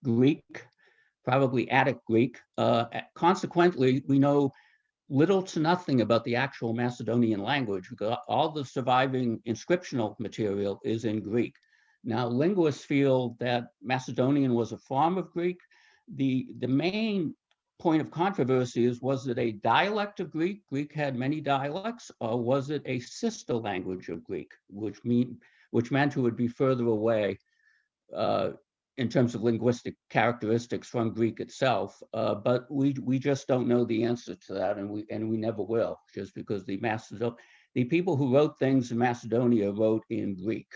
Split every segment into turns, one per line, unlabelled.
Greek, probably Attic Greek. Consequently, we know little to nothing about the actual Macedonian language, because all the surviving inscriptional material is in Greek. Now, linguists feel that Macedonian was a form of Greek. The main point of controversy is, was it a dialect of Greek? Greek had many dialects, or was it a sister language of Greek, which meant it would be further away in terms of linguistic characteristics from Greek itself, but we just don't know the answer to that, and we never will, just because the people who wrote things in Macedonia wrote in Greek.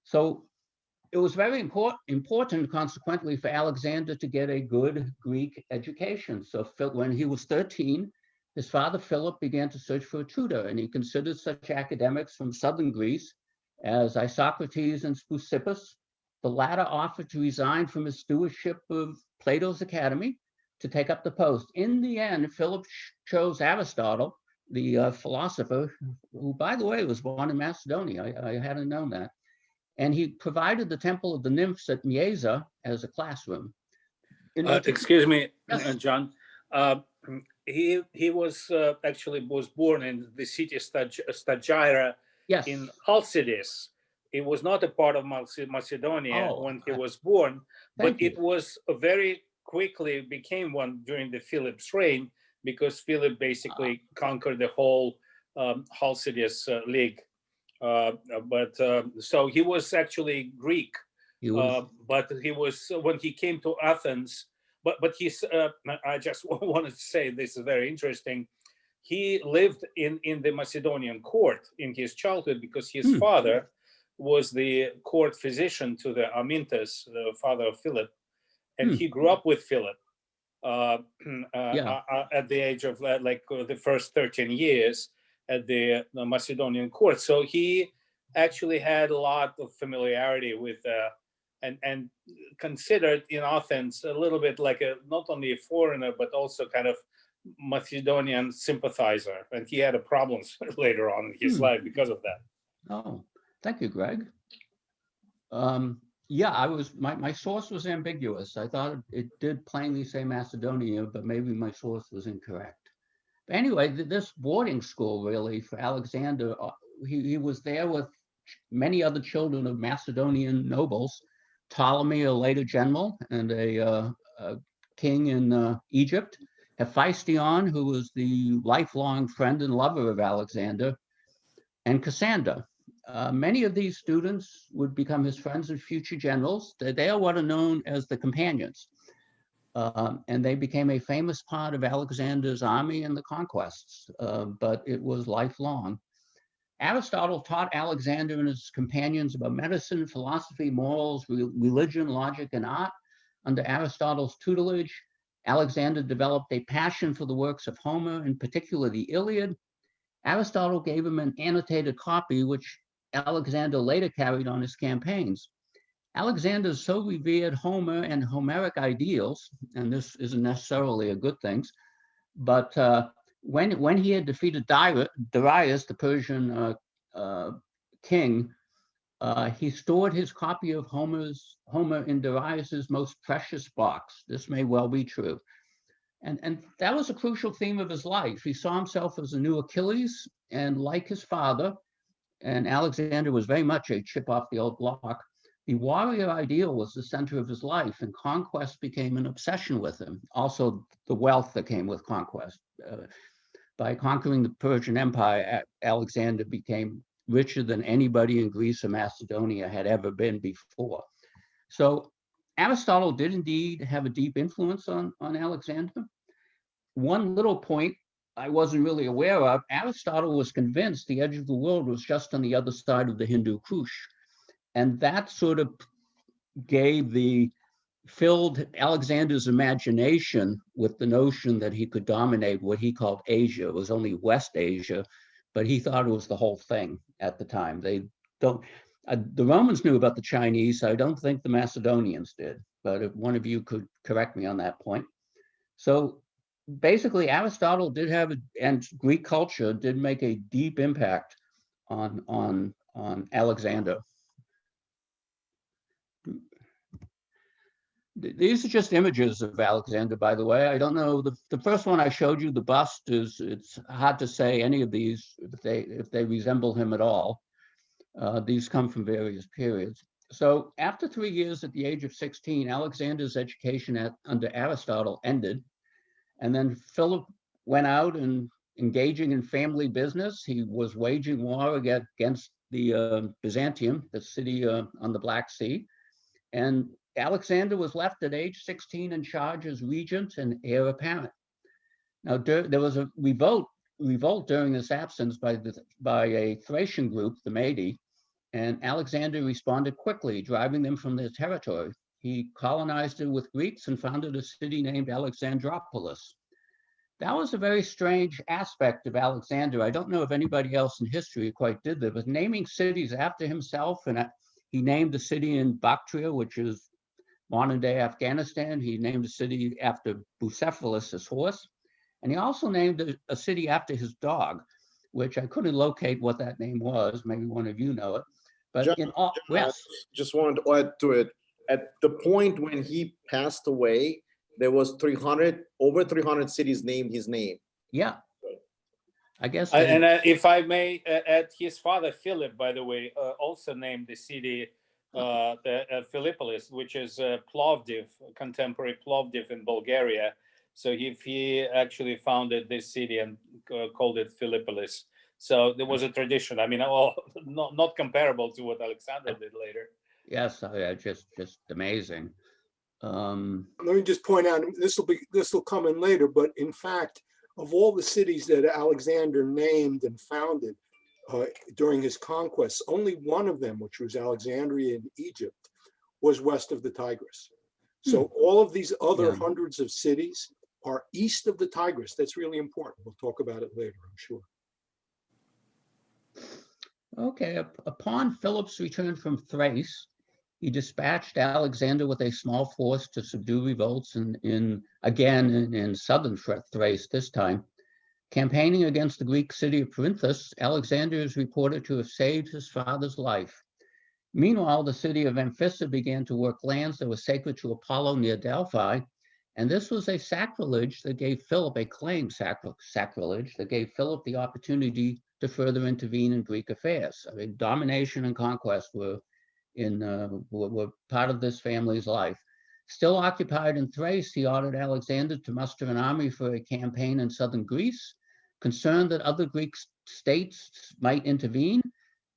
So it was very important, consequently, for Alexander to get a good Greek education. So when he was 13, his father Philip began to search for a tutor, and he considered such academics from southern Greece as Isocrates and Speusippus. The latter offered to resign from his stewardship of Plato's academy to take up the post. In the end, Philip chose Aristotle, the philosopher, who, by the way, was born in Macedonia. I hadn't known that. And he provided the Temple of the Nymphs at Mieza as a classroom.
Excuse me,
yes.
John. He was actually was born in the city Stagira
yes.
in Alcides. It was not a part of Macedonia when he was born, but it was very quickly became one during the Philip's reign, because Philip basically conquered the whole Alcides League. So he was actually Greek, but he was, when he came to Athens, but he's, I just wanted to say, this is very interesting. He lived in the Macedonian court in his childhood, because his father was the court physician to the Amyntas, the father of Philip, and he grew up with Philip at the age of the first 13 years at the Macedonian court. So he actually had a lot of familiarity with and considered in Athens a little bit like not only a foreigner, but also kind of Macedonian sympathizer. And he had problems later on in his life because of that.
Oh, thank you, Greg. My source was ambiguous. I thought it did plainly say Macedonia, but maybe my source was incorrect. But anyway, this boarding school, really, for Alexander, he was there with many other children of Macedonian nobles, Ptolemy, a later general, and a king in Egypt, Hephaestion, who was the lifelong friend and lover of Alexander, and Cassander. Many of these students would become his friends and future generals. They are what are known as the companions. And they became a famous part of Alexander's army and the conquests, but it was lifelong. Aristotle taught Alexander and his companions about medicine, philosophy, morals, religion, logic, and art. Under Aristotle's tutelage, Alexander developed a passion for the works of Homer, in particular the Iliad. Aristotle gave him an annotated copy, which Alexander later carried on his campaigns. Alexander so revered Homer and Homeric ideals, and this isn't necessarily a good thing, but when he had defeated Darius, the Persian king, he stored his copy of Homer in Darius's most precious box. This may well be true. And that was a crucial theme of his life. He saw himself as a new Achilles, and like his father, and Alexander was very much a chip off the old block, the warrior ideal was the center of his life, and conquest became an obsession with him. Also, the wealth that came with conquest. By conquering the Persian Empire, Alexander became richer than anybody in Greece or Macedonia had ever been before. So Aristotle did indeed have a deep influence on Alexander. One little point I wasn't really aware of, Aristotle was convinced the edge of the world was just on the other side of the Hindu Kush. And that sort of filled Alexander's imagination with the notion that he could dominate what he called Asia. It was only West Asia, but he thought it was the whole thing at the time. The Romans knew about the Chinese. I don't think the Macedonians did, but if one of you could correct me on that point. So basically, Aristotle did have, and Greek culture did make a deep impact on Alexander. These are just images of Alexander, by the way. I don't know, the first one I showed you, the bust, it's hard to say any of these, if they resemble him at all. These come from various periods. So after 3 years at the age of 16, Alexander's education under Aristotle ended. And then Philip went out and engaging in family business. He was waging war against the Byzantium, the city on the Black Sea. And Alexander was left at age 16 in charge as regent and heir apparent. Now, there was a revolt during this absence by a Thracian group, the Mede, and Alexander responded quickly, driving them from their territory. He colonized it with Greeks and founded a city named Alexandropolis. That was a very strange aspect of Alexander. I don't know if anybody else in history quite did that, but naming cities after himself, and he named a city in Bactria, which is modern-day Afghanistan. He named a city after Bucephalus, his horse, and he also named a city after his dog, which I couldn't locate what that name was. Maybe one of you know it. But
John, yes. I just wanted to add to it. At the point when he passed away, there was over 300 cities named his name.
Yeah, I guess.
If I may add, his father Philip, by the way, also named the city Philippolis, which is Plovdiv, contemporary Plovdiv in Bulgaria. So he actually founded this city and called it Philippolis. So there was a tradition. I mean, not comparable to what Alexander did later.
Yes, just amazing.
Let me just point out, this will come in later, but in fact, of all the cities that Alexander named and founded during his conquests, only one of them, which was Alexandria in Egypt, was west of the Tigris. So all of these other hundreds of cities are east of the Tigris. That's really important. We'll talk about it later, I'm sure.
Okay, upon Philip's return from Thrace, he dispatched Alexander with a small force to subdue revolts in southern Thrace this time. Campaigning against the Greek city of Perinthus, Alexander is reported to have saved his father's life. Meanwhile, the city of Amphissa began to work lands that were sacred to Apollo near Delphi, and this was a sacrilege that gave Philip sacrilege that gave Philip the opportunity to further intervene in Greek affairs. I mean, domination and conquest were part of this family's life. Still occupied in Thrace, he ordered Alexander to muster an army for a campaign in southern Greece. Concerned that other Greek states might intervene,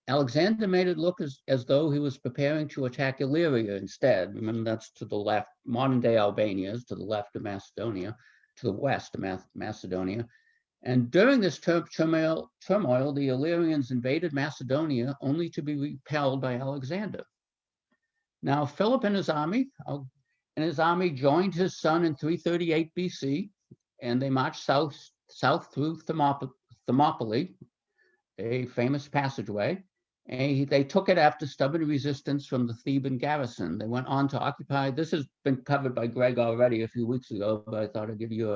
Alexander made it look as though he was preparing to attack Illyria instead. Remember, that's to the left. Modern-day Albania is to the left of Macedonia, to the west of Macedonia. And during this turmoil, the Illyrians invaded Macedonia only to be repelled by Alexander. Now, Philip and his army joined his son in 338 BC, and they marched south through Thermopylae, a famous passageway, and they took it after stubborn resistance from the Theban garrison. They went on to occupy, this has been covered by Greg already a few weeks ago, but I thought I'd give you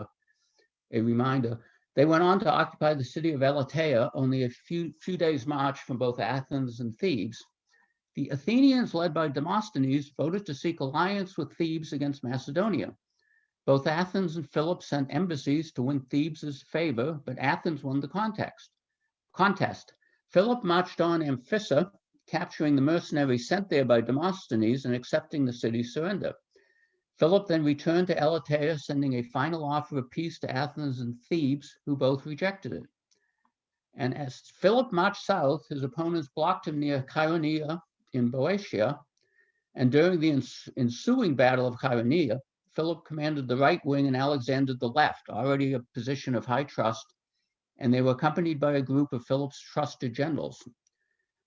a reminder. They went on to occupy the city of Elatea, only a few days' march from both Athens and Thebes. The Athenians, led by Demosthenes, voted to seek alliance with Thebes against Macedonia. Both Athens and Philip sent embassies to win Thebes' favor, but Athens won the contest. Philip marched on Amphissa, capturing the mercenaries sent there by Demosthenes and accepting the city's surrender. Philip then returned to Elatea, sending a final offer of peace to Athens and Thebes, who both rejected it. And as Philip marched south, his opponents blocked him near Chaeronea in Boeotia, and during the ensuing Battle of Chaeronea, Philip commanded the right wing and Alexander the left, already a position of high trust, and they were accompanied by a group of Philip's trusted generals.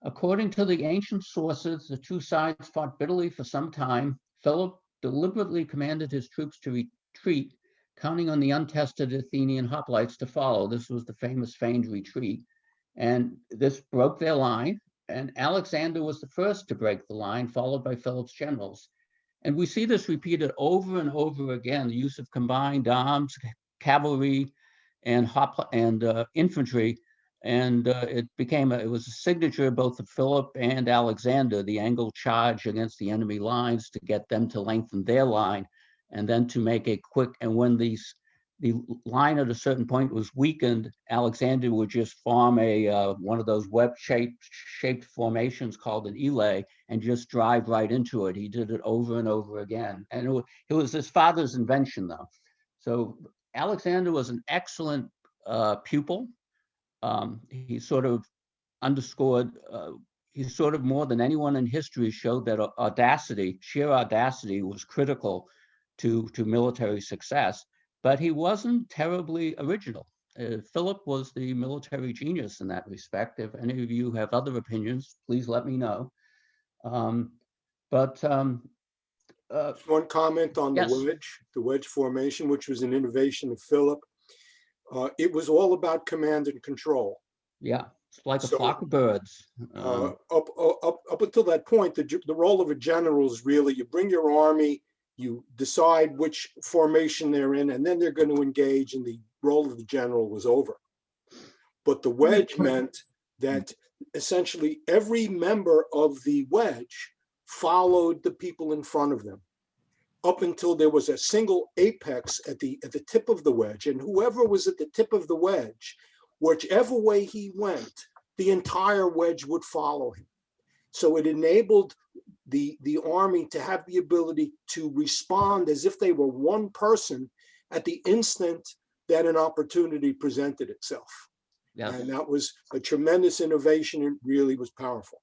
According to the ancient sources, the two sides fought bitterly for some time. Philip deliberately commanded his troops to retreat, counting on the untested Athenian hoplites to follow. This was the famous feigned retreat, and this broke their line, and Alexander was the first to break the line, followed by Philip's generals. And we see this repeated over and over again, the use of combined arms, cavalry, and infantry And it was a signature of both Philip and Alexander, the angled charge against the enemy lines to get them to lengthen their line, and then to make a quick, and when the line at a certain point was weakened, Alexander would just form one of those web-shaped formations called an elay and just drive right into it. He did it over and over again. And it was his father's invention, though. So Alexander was an excellent pupil. He sort of underscored, he sort of more than anyone in history showed that sheer audacity was critical to military success, but he wasn't terribly original. Philip was the military genius in that respect. If any of you have other opinions, please let me know.
One comment on the wedge formation, which was an innovation of Philip. It was all about command and control.
Yeah, it's like a flock of birds.
Up until that point, the role of a general is really you bring your army, you decide which formation they're in, and then they're going to engage, and the role of the general was over. But the wedge meant that essentially every member of the wedge followed the people in front of them, up until there was a single apex at the tip of the wedge, and whoever was at the tip of the wedge, whichever way he went, the entire wedge would follow him. So it enabled the army to have the ability to respond as if they were one person at the instant that an opportunity presented itself. Yeah. And that was a tremendous innovation. It really was powerful.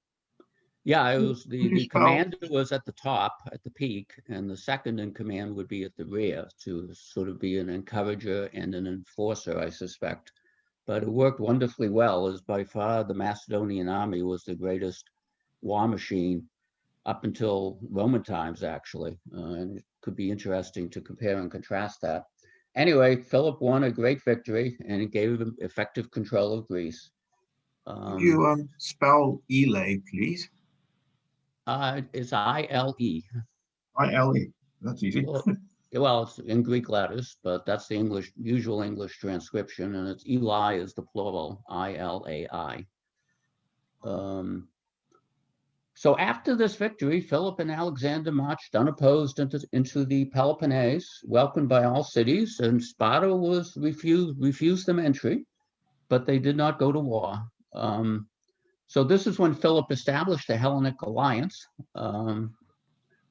Yeah, it was the commander was at the top, at the peak, and the second in command would be at the rear to sort of be an encourager and an enforcer, I suspect. But it worked wonderfully well, as by far the Macedonian army was the greatest war machine up until Roman times, actually. And it could be interesting to compare and contrast that. Anyway, Philip won a great victory, and it gave him effective control of Greece.
Could you spell elay, please?
It's I-L-E.
I-L-E, that's easy.
Well, it's in Greek letters, but that's the usual English transcription, and it's Eli is the plural, I-L-A-I. So after this victory, Philip and Alexander marched unopposed into the Peloponnese, welcomed by all cities, and Sparta was refused them entry, but they did not go to war. So this is when Philip established the Hellenic alliance,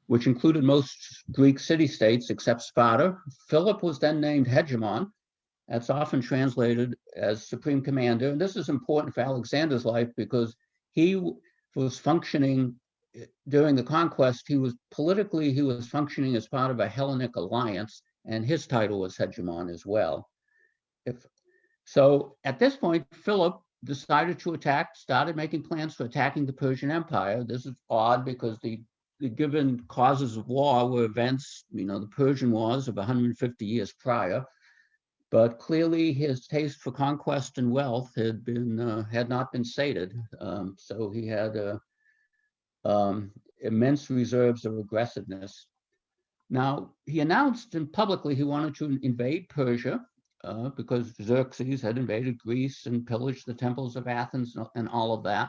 which included most Greek city-states except Sparta. Philip was then named hegemon. That's often translated as supreme commander. And this is important for Alexander's life because he was functioning during the conquest. He was functioning as part of a Hellenic alliance, and his title was hegemon as well. So at this point, Philip decided to started making plans for attacking the Persian Empire. This is odd because the given causes of war were events, the Persian Wars of 150 years prior, but clearly his taste for conquest and wealth had not been sated. So he had immense reserves of aggressiveness. Now, he announced publicly he wanted to invade Persia because Xerxes had invaded Greece and pillaged the temples of Athens and all of that.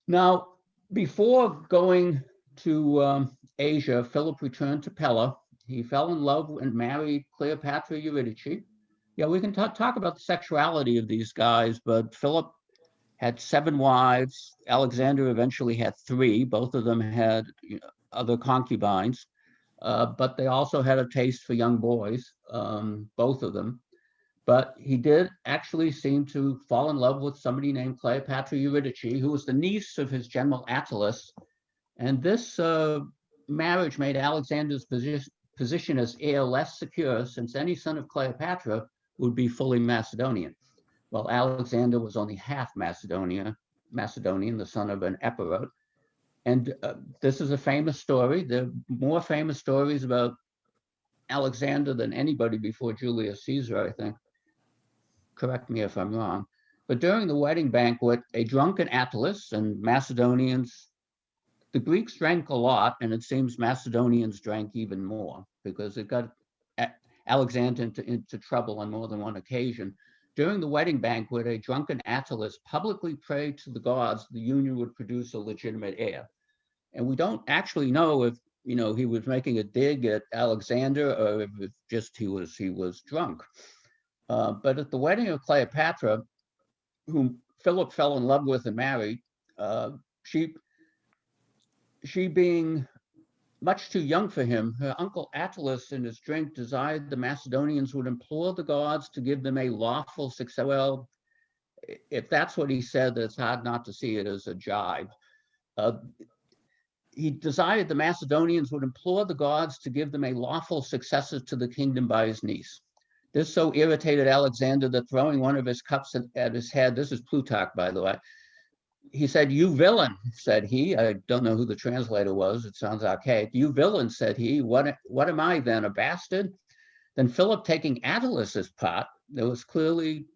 Now, before going to Asia, Philip returned to Pella. He fell in love and married Cleopatra Eurydice. Yeah, we can talk about the sexuality of these guys, but Philip had 7 wives. Alexander eventually had 3. Both of them had other concubines, but they also had a taste for young boys, both of them. But he did actually seem to fall in love with somebody named Cleopatra Eurydice, who was the niece of his general Attalus. And this marriage made Alexander's position as heir less secure, since any son of Cleopatra would be fully Macedonian. Well, Alexander was only half Macedonian, the son of an Epirot. And this is a famous story. There are more famous stories about Alexander than anybody before Julius Caesar, I think. Correct me if I'm wrong. But during the wedding banquet, a drunken Attalus and Macedonians, the Greeks drank a lot, and it seems Macedonians drank even more because it got Alexander into trouble on more than one occasion. During the wedding banquet, a drunken Attalus publicly prayed to the gods the union would produce a legitimate heir. And we don't actually know if he was making a dig at Alexander or if it just he was drunk. But at the wedding of Cleopatra, whom Philip fell in love with and married, she being much too young for him, her uncle Attalus in his drink desired the Macedonians would implore the gods to give them a lawful success. Well, if that's what he said, it's hard not to see it as a jibe. He desired the Macedonians would implore the gods to give them a lawful successor to the kingdom by his niece. This so irritated Alexander that throwing one of his cups at his head, this is Plutarch, by the way, he said, "You villain," said he. I don't know who the translator was. It sounds archaic. "You villain," said he. What am I then, a bastard?" Then Philip, taking Attalus's part, there was clearly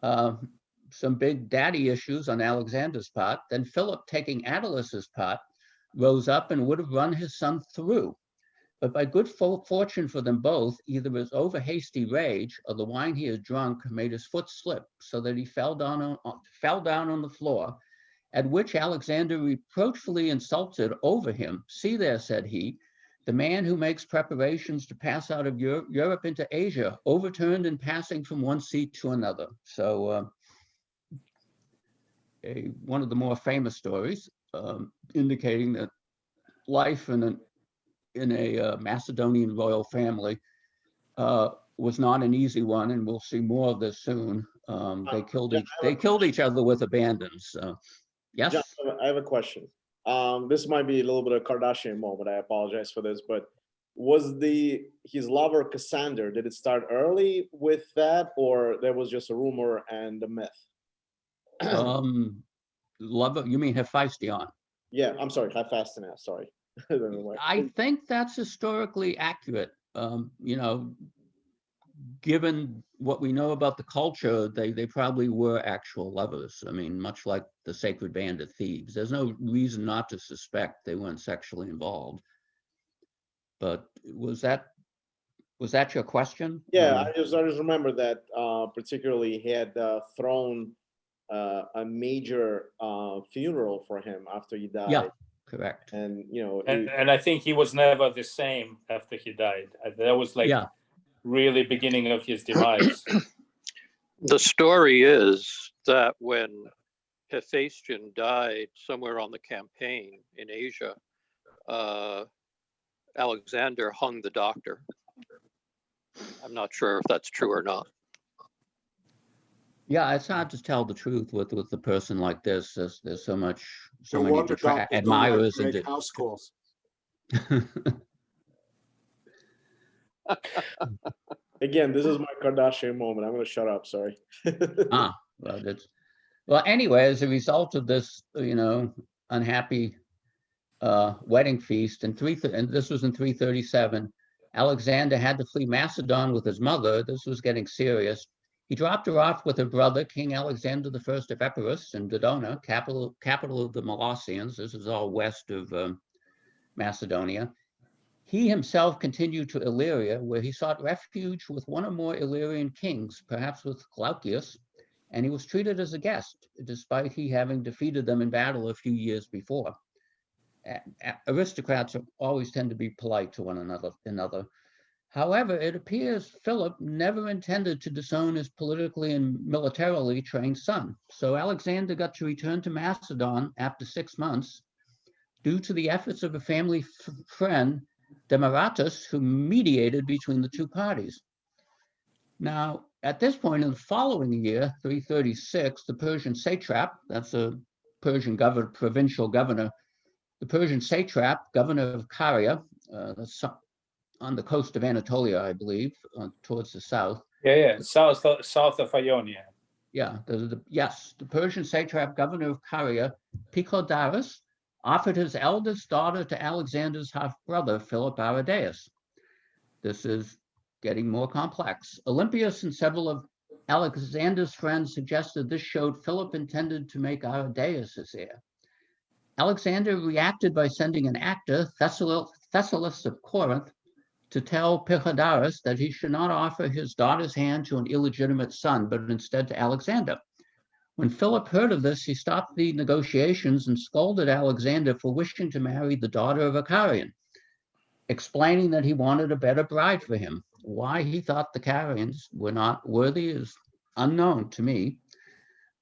some big daddy issues on Alexander's part. Then Philip, taking Attalus's part, rose up and would have run his son through. But by good fortune for them both, either his over hasty rage or the wine he had drunk made his foot slip, so that he fell down on the floor, at which Alexander reproachfully insulted over him. "See there," said he, "the man who makes preparations to pass out of Europe into Asia, overturned in passing from one seat to another." So one of the more famous stories, indicating that life in a Macedonian royal family was not an easy one, and we'll see more of this soon. They killed each other with abandon. So, yes.
John, I have a question. This might be a little bit of Kardashian moment. I apologize for this, but was his lover Cassander? Did it start early with that, or there was just a rumor and a myth?
Lover, you mean Hephaestion?
Yeah, I'm sorry, Hephaestion. Sorry.
I think that's historically accurate. Given what we know about the culture, they probably were actual lovers. I mean, much like the sacred band of Thebes. There's no reason not to suspect they weren't sexually involved. But was that your question?
Yeah, I just remember that particularly he had thrown a major funeral for him after he died.
Yeah, correct.
And
and I think he was never the same after he died. That was like really beginning of his demise.
The story is that when Hephaestion died somewhere on the campaign in Asia, Alexander hung the doctor. I'm not sure if that's true or not.
Yeah, it's hard to tell the truth with a person like this. There's so many admirers and
house calls.
Again, this is my Kardashian moment. I'm going to shut up. Sorry.
Well, anyway, as a result of this, unhappy wedding feast, and this was in 337, Alexander had to flee Macedon with his mother. This was getting serious. He dropped her off with her brother, King Alexander I of Epirus, in Dodona, capital of the Molossians. This is all west of Macedonia. He himself continued to Illyria, where he sought refuge with one or more Illyrian kings, perhaps with Glaucius, and he was treated as a guest, despite he having defeated them in battle a few years before. Aristocrats always tend to be polite to one another. However, it appears Philip never intended to disown his politically and militarily trained son. So Alexander got to return to Macedon after 6 months, due to the efforts of a family friend, Demaratus, who mediated between the two parties. Now, at this point in the following year, 336, the Persian satrap, that's a Persian provincial governor, the Persian satrap, governor of Caria, that's on the coast of Anatolia, I believe, towards the south.
Yeah, south of Ionia.
Yeah, the Persian satrap, governor of Caria, Picodorus, offered his eldest daughter to Alexander's half-brother, Philip Aridaeus. This is getting more complex. Olympius and several of Alexander's friends suggested this showed Philip intended to make Aridaeus his heir. Alexander reacted by sending an actor, Thessalus of Corinth, to tell Pythagoras that he should not offer his daughter's hand to an illegitimate son, but instead to Alexander. When Philip heard of this, he stopped the negotiations and scolded Alexander for wishing to marry the daughter of a Carian, explaining that he wanted a better bride for him. Why he thought the Carians were not worthy is unknown to me.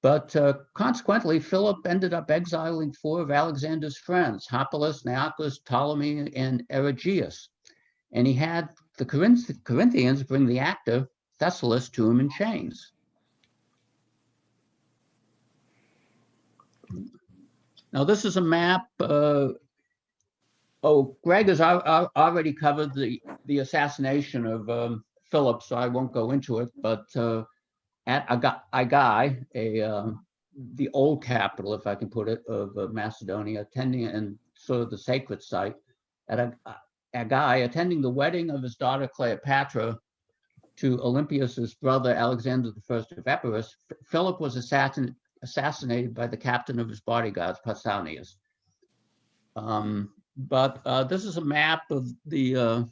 But consequently, Philip ended up exiling 4 of Alexander's friends, Harpalus, Nearchus, Ptolemy, and Erigaius. And he had the Corinthians bring the actor Thessalus to him in chains. Now, this is a map. Greg has already covered the assassination of Philip, so I won't go into it. But at Agai, the old capital, if I can put it, of Macedonia, attending and sort of the sacred site, at Agai, attending the wedding of his daughter Cleopatra to Olympias's brother Alexander I of Epirus, Philip was assassinated by the captain of his bodyguards, Pausanias. But this is a map of the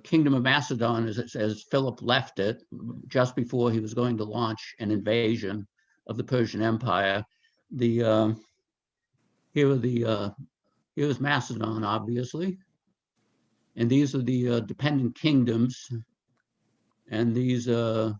kingdom of Macedon as Philip left it just before he was going to launch an invasion of the Persian Empire. Here's Macedon, obviously, and these are the dependent kingdoms, and these this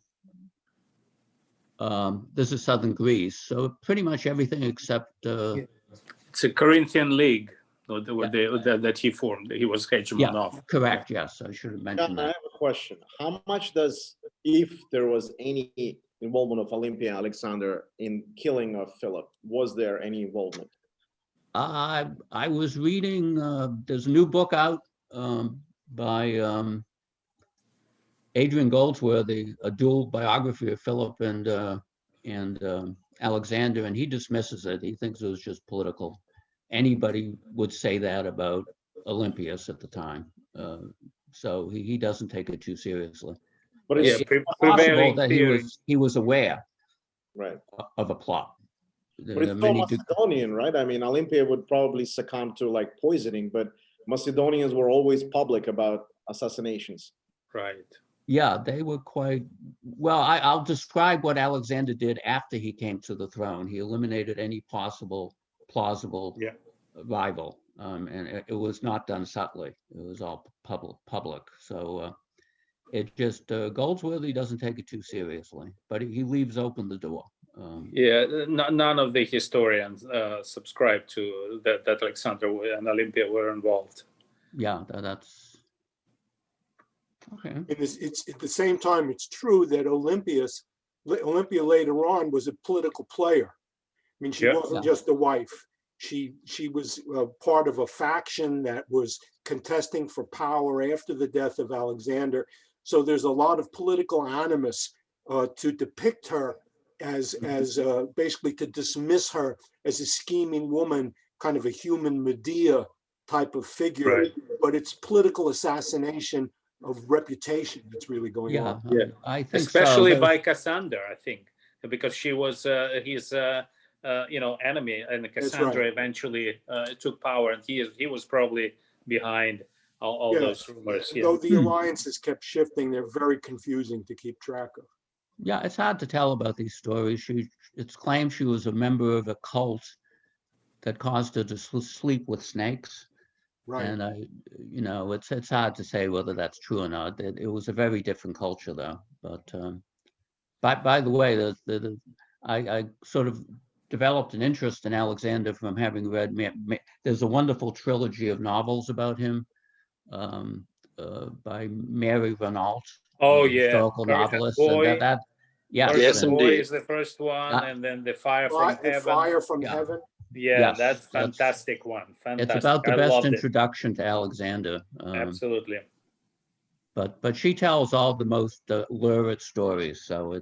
is southern Greece. So pretty much everything except
it's a Corinthian league that he formed. He was hegemon of.
Correct. Yes, I should have mentioned
John, I
that.
have a question. How much does, if there was any involvement of Olympia and Alexander in killing of Philip, was there any involvement?
I was reading, there's a new book out by Adrian Goldsworthy, a dual biography of Philip and Alexander, and he dismisses it. He thinks it was just political. Anybody would say that about Olympias at the time. So he doesn't take it too seriously.
But
it's possible that he was aware of a plot.
But it's still Macedonian, right? I mean, Olympia would probably succumb to like poisoning, but Macedonians were always public about assassinations.
Right.
Yeah, they were quite, well, I'll describe what Alexander did after he came to the throne. He eliminated any possible plausible rival, and it was not done subtly. It was all public. So it just, Goldsworthy doesn't take it too seriously, but he leaves open the door.
None of the historians subscribe to that Alexander and Olympia were involved.
Yeah, that's okay.
It's at the same time, it's true that Olympia later on was a political player. I mean, she wasn't just a wife. She was part of a faction that was contesting for power after the death of Alexander. So there's a lot of political animus to depict her as basically to dismiss her as a scheming woman, kind of a human Medea type of figure.
Right.
But it's political assassination of reputation that's really going on.
Yeah, I think
especially
so.
by Cassander, I think, because she was his enemy, and Cassandra eventually took power, and he was probably behind all those rumors.
Though the alliances kept shifting, they're very confusing to keep track of.
Yeah, it's hard to tell about these stories. It's claimed she was a member of a cult that caused her to sleep with snakes.
Right.
And it's hard to say whether that's true or not. It was a very different culture, though. But by the way, I sort of developed an interest in Alexander from having read. There's a wonderful trilogy of novels about him by Mary Renault.
Oh,
historical novelist.
Boy.
And
Yes,
Boy
indeed.
is the first one, and then the Fire from Heaven.
Fire from Heaven.
Yeah, that's fantastic one. Fantastic.
It's about the best introduction to Alexander.
Absolutely.
But she tells all the most lurid stories. So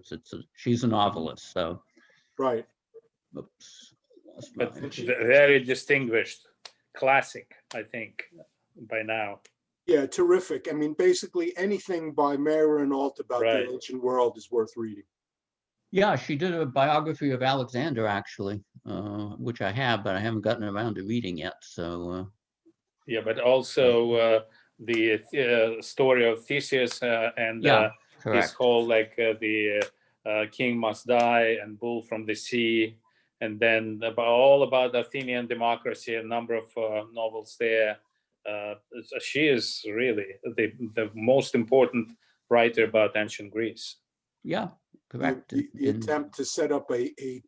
she's a novelist. So
right.
Oops,
but very distinguished, classic, I think, by now.
Yeah, terrific. I mean, basically anything by Mary Renault about the ancient world is worth reading.
Yeah, she did a biography of Alexander, actually, which I have, but I haven't gotten around to reading yet. So
yeah, but also story of Theseus and
Yeah,
his
correct.
whole the king must die and bull from the sea, and then all about Athenian democracy, a number of novels there. She is really the most important writer about ancient Greece.
Yeah, correct.
The attempt to set up a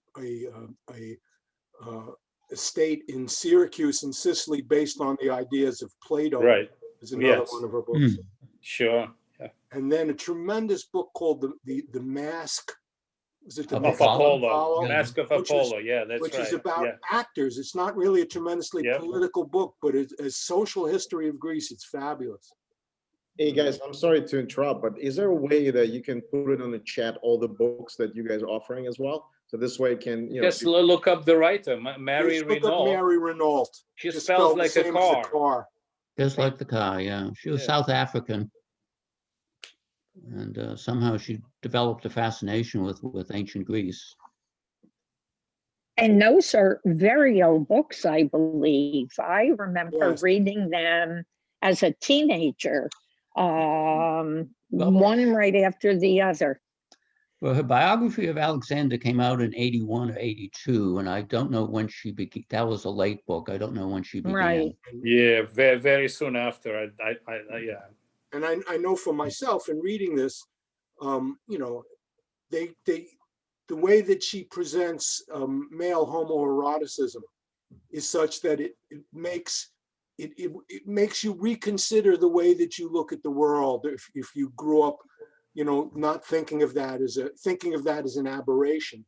state in Syracuse in Sicily based on the ideas of Plato,
right,
is another
yes.
one of her books.
Sure. Yeah.
And then a tremendous book called the Mask. Was it the
Of
Mask
Apollo.
Yeah.
Mask of
Which was-
Apollo. Yeah, that's
which
right.
is about
Yeah.
actors. It's not really a tremendously
Yeah.
political book, but it's a social history of Greece. It's fabulous.
Hey guys, I'm sorry to interrupt, but is there a way that you can put it on the chat, all the books that you guys are offering as well? So this way it can, you know,
Just look up the writer, Mary
Just look up
Renault.
Mary Renault.
She
Just
spells
spelled the
like a
same as the
car.
car.
Just like the car, yeah. She was
Yeah.
South African. And somehow she developed a fascination with ancient Greece.
And those are very old books, I believe. I remember
Yes.
reading them as a teenager,
Well,
one right after the other.
well, her biography of Alexander came out in 81 or 82, and I don't know when she began. That was a late book. I don't know when she began.
Right.
Yeah, very, very soon after. Yeah.
And I know for myself in reading this, you know, the way that she presents male homoeroticism is such that it makes you reconsider the way that you look at the world. If you grew up, you know, not thinking of that as an aberration.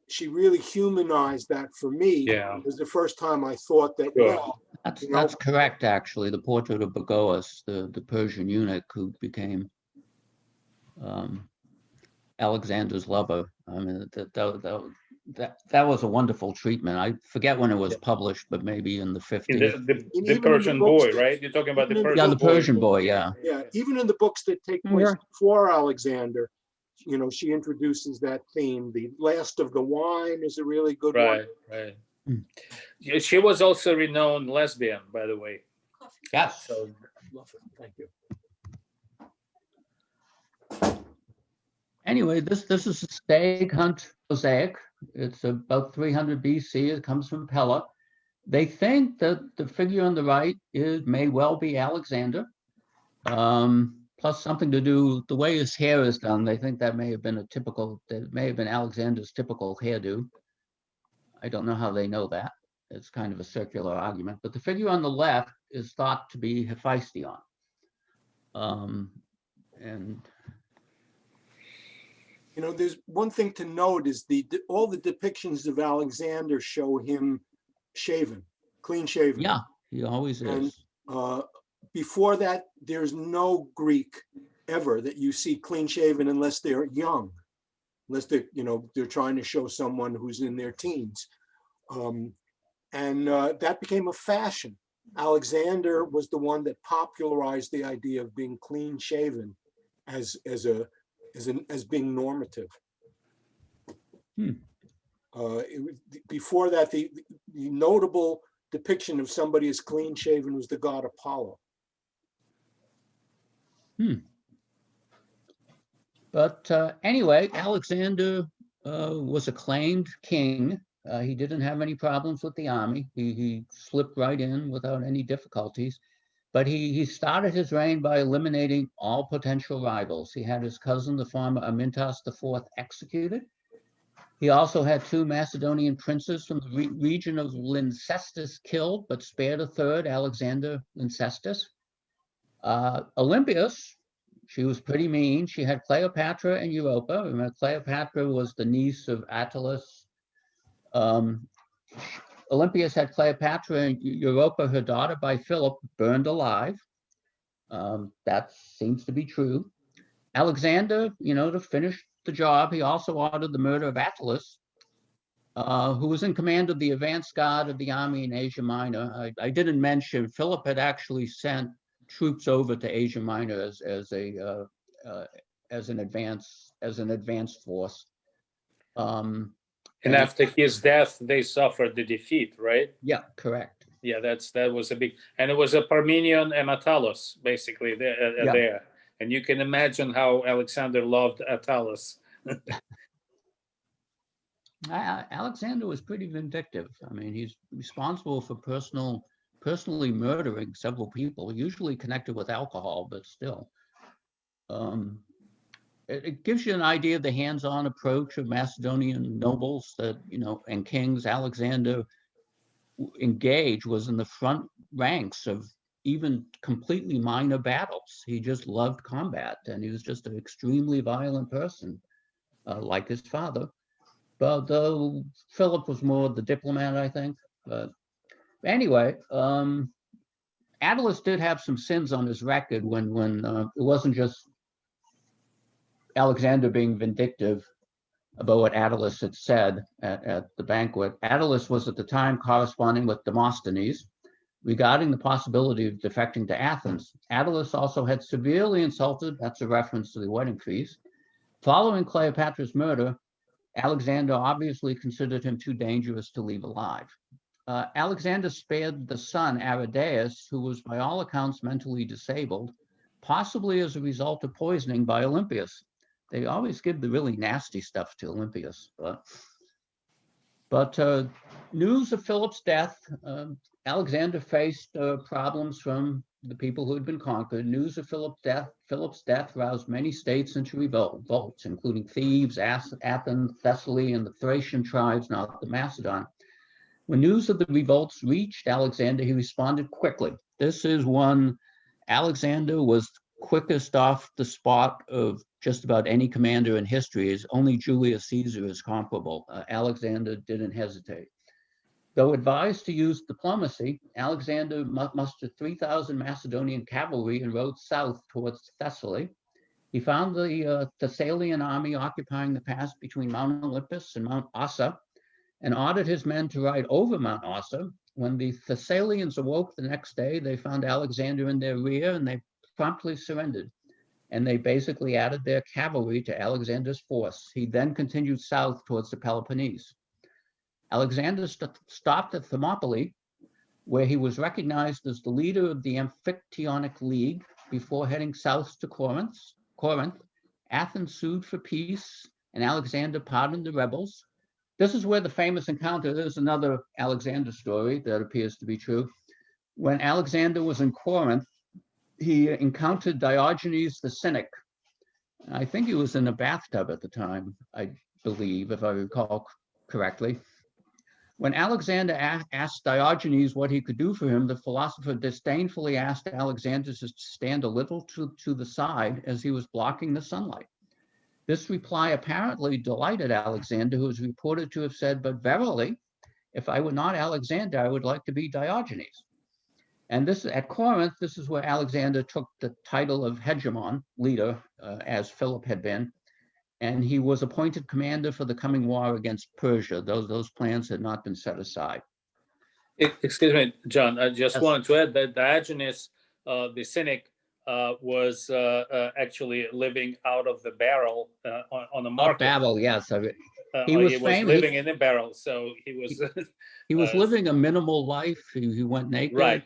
She really humanized that for me.
Yeah.
It was the first time I thought that,
Sure.
well,
That's
you know,
that's correct, actually. The portrait of Bagoas, the Persian eunuch who became Alexander's lover. I mean, that was a wonderful treatment. I forget when it was published, but maybe in the 50s.
The
even in
Persian
the books
boy,
that-
right? You're talking about the
even in
Persian
Yeah, the
boy.
Persian boy, yeah.
yeah, even in the books that take place
Yeah.
before Alexander, you know, she introduces that theme. The Last of the Wine is a really good one.
Right, right. Yeah, she was also a renowned lesbian, by the way.
Yes.
So
Love it. Thank you.
Anyway, this is a stag hunt mosaic. It's about 300 BC. It comes from Pella. They think that the figure on the right may well be Alexander. Plus something to do the way his hair is done. They think that may have been Alexander's typical hairdo. I don't know how they know that. It's kind of a circular argument. But the figure on the left is thought to be Hephaestion. And
You know, there's one thing to note is all the depictions of Alexander show him shaven, clean shaven.
yeah, he always
And
is.
before that, there's no Greek ever that you see clean shaven unless they're young, unless they're, you know, they're trying to show someone who's in their teens. That became a fashion. Alexander was the one that popularized the idea of being clean shaven as being normative. Before that, the notable depiction of somebody as clean shaven was the god Apollo.
But anyway, Alexander was acclaimed king. He didn't have any problems with the army. He slipped right in without any difficulties. But he started his reign by eliminating all potential rivals. He had his cousin, the farmer Amyntas IV, executed. He also had 2 Macedonian princes from the region of Lyncestis killed, but spared a third, Alexander Lyncestis. Olympias, she was pretty mean. She had Cleopatra and Europa. Remember, Cleopatra was the niece of Attalus. Olympias had Cleopatra and Europa, her daughter by Philip, burned alive. That seems to be true. Alexander, you know, to finish the job, he also ordered the murder of Attalus, who was in command of the advance guard of the army in Asia Minor. I didn't mention Philip had actually sent troops over to Asia Minor as an advance force.
and after his death, they suffered the defeat, right?
Yeah, correct.
Yeah, that was a big, and it was a Parmenion and Attalus basically there, and you can imagine how Alexander loved Attalus.
Alexander was pretty vindictive. I mean, he's responsible for personally murdering several people, usually connected with alcohol, but still. It gives you an idea of the hands-on approach of Macedonian nobles that, and kings. Alexander was in the front ranks of even completely minor battles. He just loved combat, and he was just an extremely violent person, like his father. But Philip was more the diplomat, I think. But anyway, Attalus did have some sins on his record when it wasn't just Alexander being vindictive about what Attalus had said at the banquet. Attalus was at the time corresponding with Demosthenes regarding the possibility of defecting to Athens. Attalus also had severely insulted, that's a reference to the wedding feast. Following Cleopatra's murder, Alexander obviously considered him too dangerous to leave alive. Alexander spared the son, Aridaeus, who was by all accounts mentally disabled, possibly as a result of poisoning by Olympias. They always give the really nasty stuff to Olympias. But news of Philip's death, Alexander faced problems from the people who had been conquered. News of Philip's death roused many states into revolts, including Thebes, Athens, Thessaly, and the Thracian tribes, not the Macedon. When news of the revolts reached Alexander, he responded quickly. This is when Alexander was quickest off the spot of just about any commander in history. Is only Julius Caesar is comparable. Alexander didn't hesitate. Though advised to use diplomacy, Alexander mustered 3,000 Macedonian cavalry and rode south towards Thessaly. He found the Thessalian army occupying the pass between Mount Olympus and Mount Ossa, and ordered his men to ride over Mount Ossa. When the Thessalians awoke the next day, they found Alexander in their rear, and they promptly surrendered. And they basically added their cavalry to Alexander's force. He then continued south towards the Peloponnese. Alexander stopped at Thermopylae, where he was recognized as the leader of the Amphictyonic League before heading south to Corinth. Athens sued for peace, and Alexander pardoned the rebels. This is where the famous encounter, there's another Alexander story that appears to be true. When Alexander was in Corinth, he encountered Diogenes the Cynic. I think he was in a bathtub at the time, I believe, if I recall correctly. When Alexander asked Diogenes what he could do for him, the philosopher disdainfully asked Alexander to stand a little to the side as he was blocking the sunlight. This reply apparently delighted Alexander, who is reported to have said, "But verily, if I were not Alexander, I would like to be Diogenes." And this at Corinth, this is where Alexander took the title of hegemon, leader, as Philip had been. And he was appointed commander for the coming war against Persia. Those plans had not been set aside.
Excuse me, John, I just wanted to add that Diogenes, the Cynic, was actually living out of the barrel on the market.
Barrel, yes.
He was living in a barrel, so he was.
He was living a minimal life. He went naked.
Right.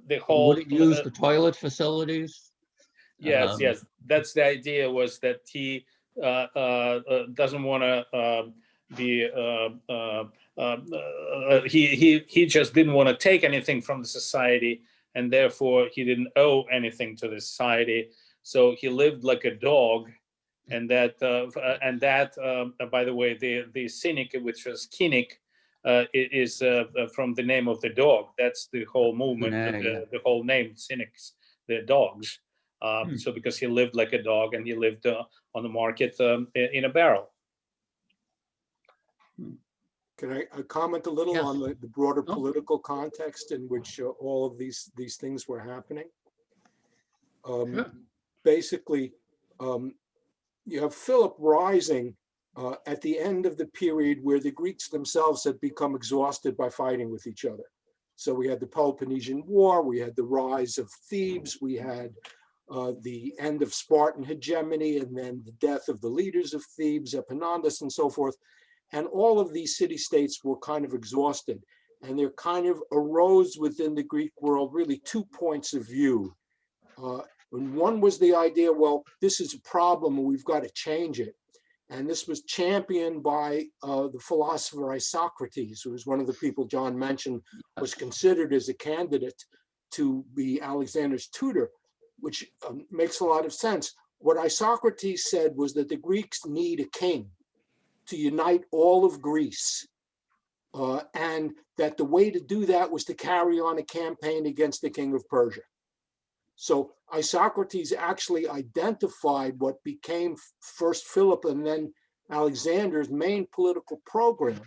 The whole.
Wouldn't use the toilet facilities.
Yes, yes. That's the idea. Was that he doesn't want to be. He just didn't want to take anything from the society, and therefore he didn't owe anything to the society. So he lived like a dog, and that by the way, the cynic, which was Cynic, is from the name of the dog. That's the whole movement, the whole name, Cynics, the dogs. So because he lived like a dog, and he lived on the market in a barrel.
Can I comment a little on the broader political context in which all of these things were happening? Basically, you have Philip rising at the end of the period where the Greeks themselves had become exhausted by fighting with each other. So we had the Peloponnesian War, we had the rise of Thebes, we had the end of Spartan hegemony, and then the death of the leaders of Thebes, Epaminondas, and so forth. And all of these city-states were kind of exhausted. And there kind of arose within the Greek world really two points of view. And one was the idea, well, this is a problem and we've got to change it. And this was championed by the philosopher Isocrates, who was one of the people John mentioned, was considered as a candidate to be Alexander's tutor, which makes a lot of sense. What Isocrates said was that the Greeks need a king to unite all of Greece. And that the way to do that was to carry on a campaign against the king of Persia. So Isocrates actually identified what became first Philip and then Alexander's main political program.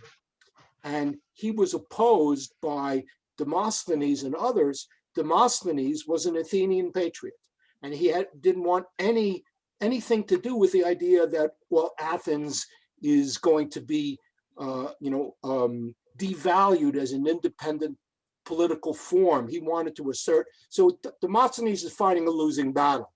And he was opposed by Demosthenes and others. Demosthenes was an Athenian patriot, and he didn't want anything to do with the idea that, well, Athens is going to be, devalued as an independent political form. He wanted to assert. So Demosthenes is fighting a losing battle.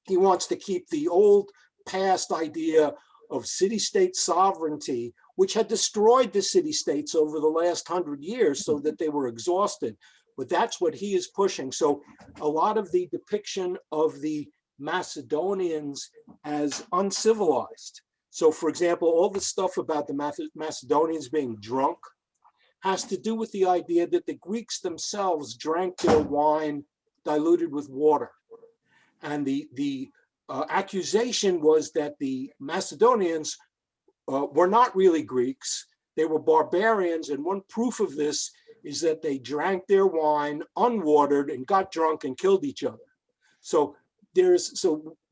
He wants to keep the old past idea of city-state sovereignty, which had destroyed the city-states over the last 100 years so that they were exhausted. But that's what he is pushing. So a lot of the depiction of the Macedonians as uncivilized. So for example, all the stuff about the Macedonians being drunk has to do with the idea that the Greeks themselves drank their wine diluted with water. And the accusation was that the Macedonians were not really Greeks. They were barbarians. And one proof of this is that they drank their wine unwatered and got drunk and killed each other. So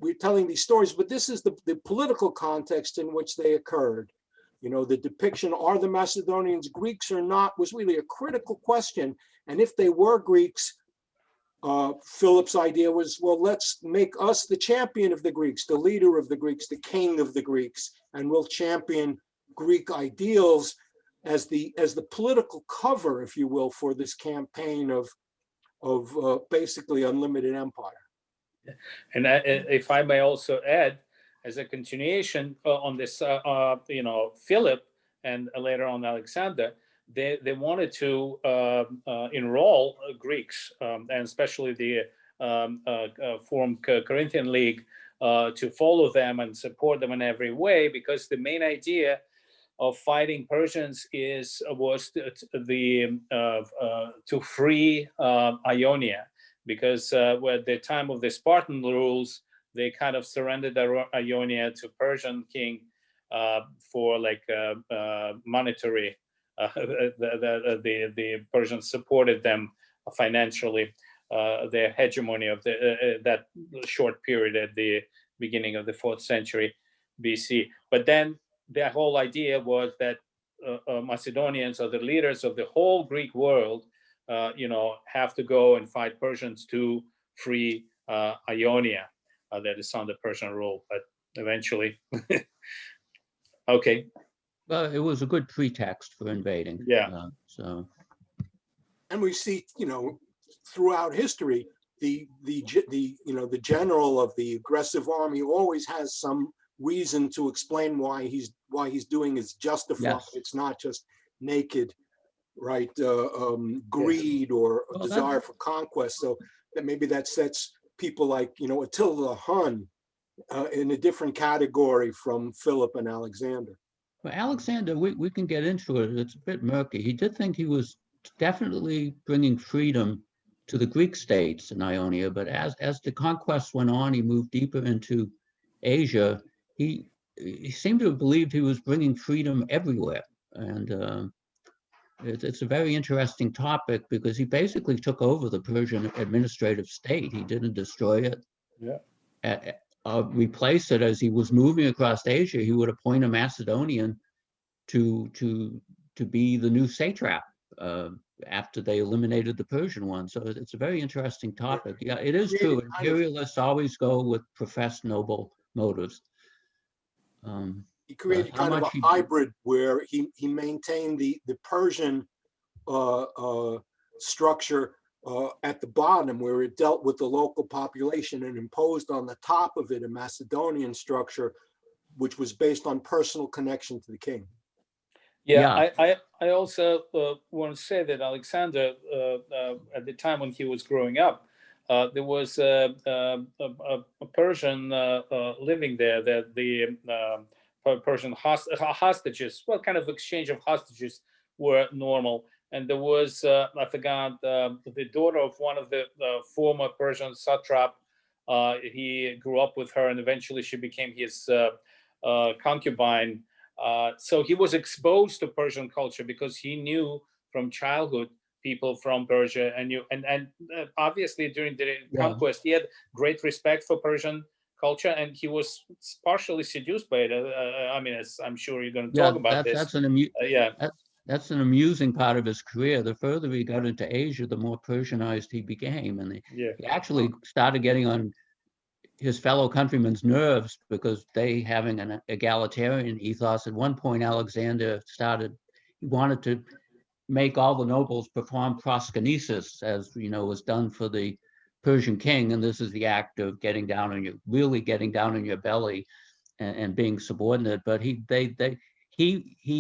we're telling these stories, but this is the political context in which they occurred. You know, the depiction, are the Macedonians Greeks or not, was really a critical question. And if they were Greeks, Philip's idea was, well, let's make us the champion of the Greeks, the leader of the Greeks, the king of the Greeks, and we'll champion Greek ideals as the political cover, if you will, for this campaign of basically unlimited empire.
And if I may also add, as a continuation on this, Philip and later on Alexander, they wanted to enroll Greeks, and especially the formed Corinthian League, to follow them and support them in every way, because the main idea of fighting Persians was to free Ionia, because at the time of the Spartan rules, they kind of surrendered Ionia to Persian king for like monetary. The Persians supported them financially. Their hegemony of that short period at the beginning of the 4th century BC. But then the whole idea was that Macedonians, or the leaders of the whole Greek world, have to go and fight Persians to free Ionia. That is under Persian rule, but eventually, okay.
Well, it was a good pretext for invading.
Yeah.
And we see, throughout history, the general of the aggressive army always has some reason to explain why he's doing is justified. Yes. It's not just naked, right? Greed or desire for conquest. So that maybe that sets people like, Attila the Hun in a different category from Philip and Alexander.
Well, Alexander, we can get into it. It's a bit murky. He did think he was definitely bringing freedom to the Greek states in Ionia, but as the conquest went on, he moved deeper into Asia. He seemed to have believed he was bringing freedom everywhere. And it's a very interesting topic, because he basically took over the Persian administrative state. He didn't destroy it.
Yeah.
Replace it. As he was moving across Asia, he would appoint a Macedonian to be the new satrap after they eliminated the Persian one. So it's a very interesting topic. Yeah, it is true. Imperialists always go with professed noble motives.
He created kind of a hybrid where he maintained the Persian structure at the bottom, where it dealt with the local population, and imposed on the top of it a Macedonian structure, which was based on personal connection to the king.
Yeah, I also want to say that Alexander, at the time when he was growing up, there was a Persian living there, that the Persian hostages, well, kind of exchange of hostages were normal. And there was, I forgot, the daughter of one of the former Persian satrap. He grew up with her, and eventually she became his concubine. So he was exposed to Persian culture because he knew from childhood people from Persia, and obviously during the conquest he had great respect for Persian culture, and he was partially seduced by it. I mean, as I'm sure you're going to talk about this.
That's an amusing part of his career. The further he got into Asia, the more Persianized he became, and he actually started getting on his fellow countrymen's nerves because they, having an egalitarian ethos. At one point, Alexander he wanted to make all the nobles perform proskynesis, as was done for the Persian king. And this is the act of really getting down on your belly and being subordinate. But he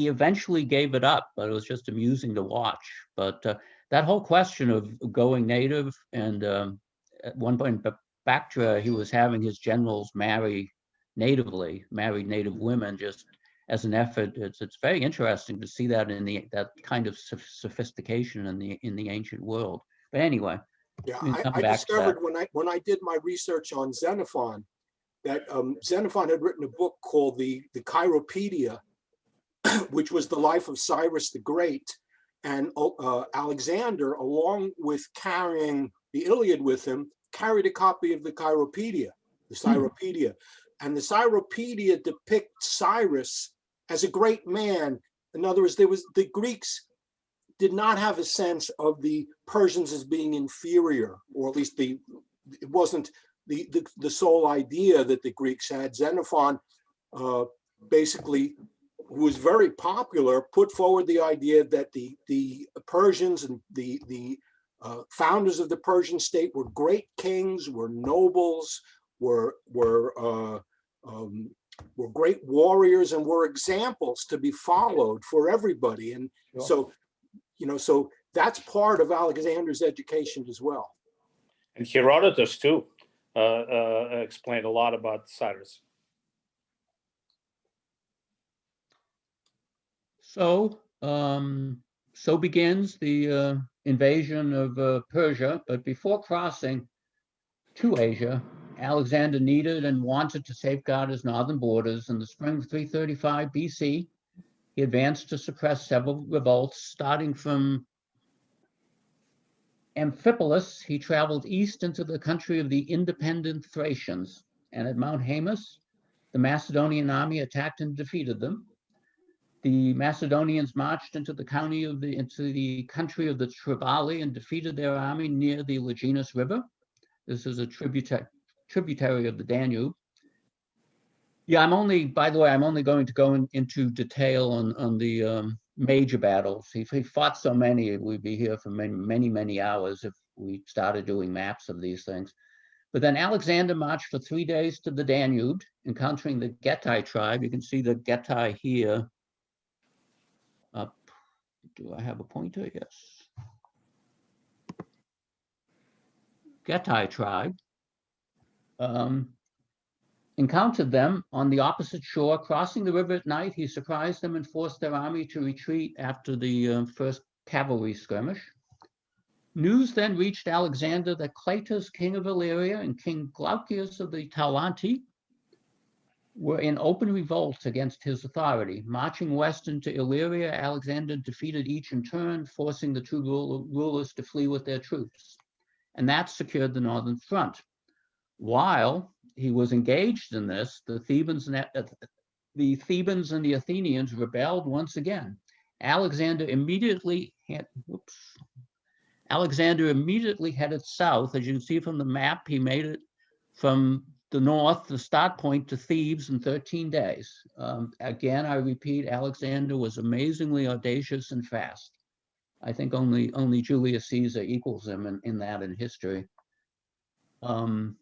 eventually gave it up, but it was just amusing to watch. But that whole question of going native, and at one point, Bactria, he was having his generals married native women, just as an effort. It's very interesting to see that that kind of sophistication in the ancient world. But anyway,
yeah, I discovered when I did my research on Xenophon that Xenophon had written a book called the Chiropedia, which was the life of Cyrus the Great, and Alexander, along with carrying the Iliad with him, carried a copy of the Chiropedia, and the Chiropedia depicts Cyrus as a great man. In other words, the Greeks did not have a sense of the Persians as being inferior, or at least it wasn't the sole idea that the Greeks had. Xenophon, basically, who was very popular, put forward the idea that the Persians and the founders of the Persian state were great kings, were nobles, were great warriors, and were examples to be followed for everybody. And so that's part of Alexander's education as well.
And Herodotus too explained a lot about Cyrus.
So begins the invasion of Persia. But before crossing to Asia, Alexander needed and wanted to safeguard his northern borders. In the spring of 335 BC, he advanced to suppress several revolts. Starting from Amphipolis, he traveled east into the country of the independent Thracians, and at Mount Haemus, the Macedonian army attacked and defeated them. The Macedonians marched into the country of the Tribali and defeated their army near the Laginus River. This is a tributary of the Danube. Yeah, by the way, I'm only going to go into detail on the major battles. He fought so many, we'd be here for many hours if we started doing maps of these things. But then Alexander marched for 3 days to the Danube, encountering the Getae tribe. You can see the Getae here. Do I have a pointer? Yes. Getae tribe. Encountered them on the opposite shore. Crossing the river at night, he surprised them and forced their army to retreat after the first cavalry skirmish. News then reached Alexander that Cleitus, king of Illyria, and King Glaucius of the Taulanti were in open revolt against his authority. Marching west into Illyria, Alexander defeated each in turn, forcing the two rulers to flee with their troops. And that secured the northern front. While he was engaged in this, the Thebans and the Athenians rebelled once again. Alexander immediately headed south. As you can see from the map, he made it from the north, the start point, to Thebes in 13 days. Again, I repeat, Alexander was amazingly audacious and fast. I think only Julius Caesar equals him in that in history. While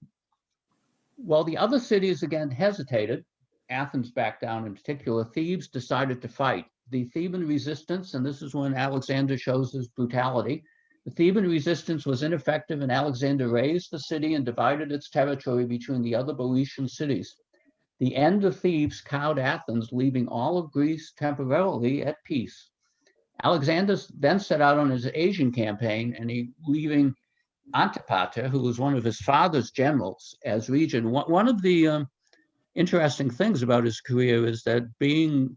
the other cities again hesitated, Athens backed down in particular, Thebes decided to fight. the Theban resistance, and this is when Alexander shows his brutality. The Theban resistance was ineffective, and Alexander razed the city and divided its territory between the other Boeotian cities. The end of Thebes cowed Athens, leaving all of Greece temporarily at peace. Alexander then set out on his Asian campaign, and leaving Antipater, who was one of his father's generals, as regent. One of the interesting things about his career is that being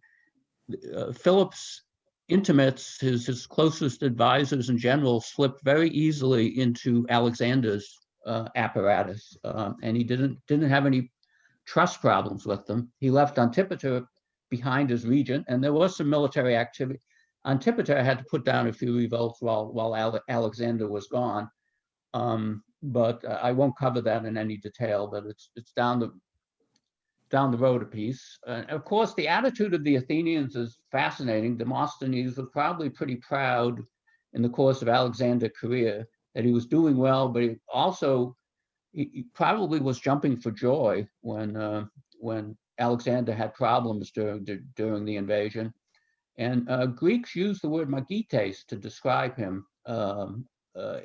Philip's intimates, his closest advisors and generals, slipped very easily into Alexander's apparatus, and he didn't have any trust problems with them. He left Antipater behind as regent, and there was some military activity. Antipater had to put down a few revolts while Alexander was gone, but I won't cover that in any detail. But it's down the road a piece. Of course, the attitude of the Athenians is fascinating. Demosthenes was probably pretty proud in the course of Alexander's career that he was doing well, but he probably was jumping for joy when Alexander had problems during the invasion. And Greeks use the word magites to describe him.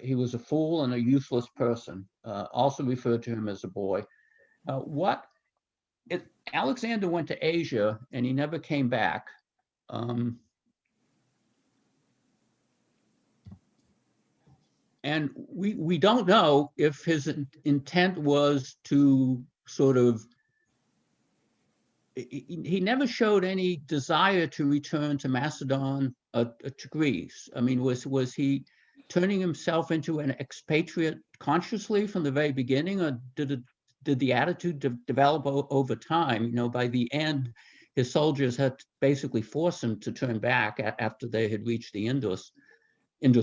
He was a fool and a useless person, also referred to him as a boy. Alexander went to Asia and he never came back. And we don't know if his intent was to sort of, he never showed any desire to return to Macedon, to Greece. I mean, was he turning himself into an expatriate consciously from the very beginning, or did the attitude develop over time? You know, by the end, his soldiers had basically forced him to turn back after they had reached the Indus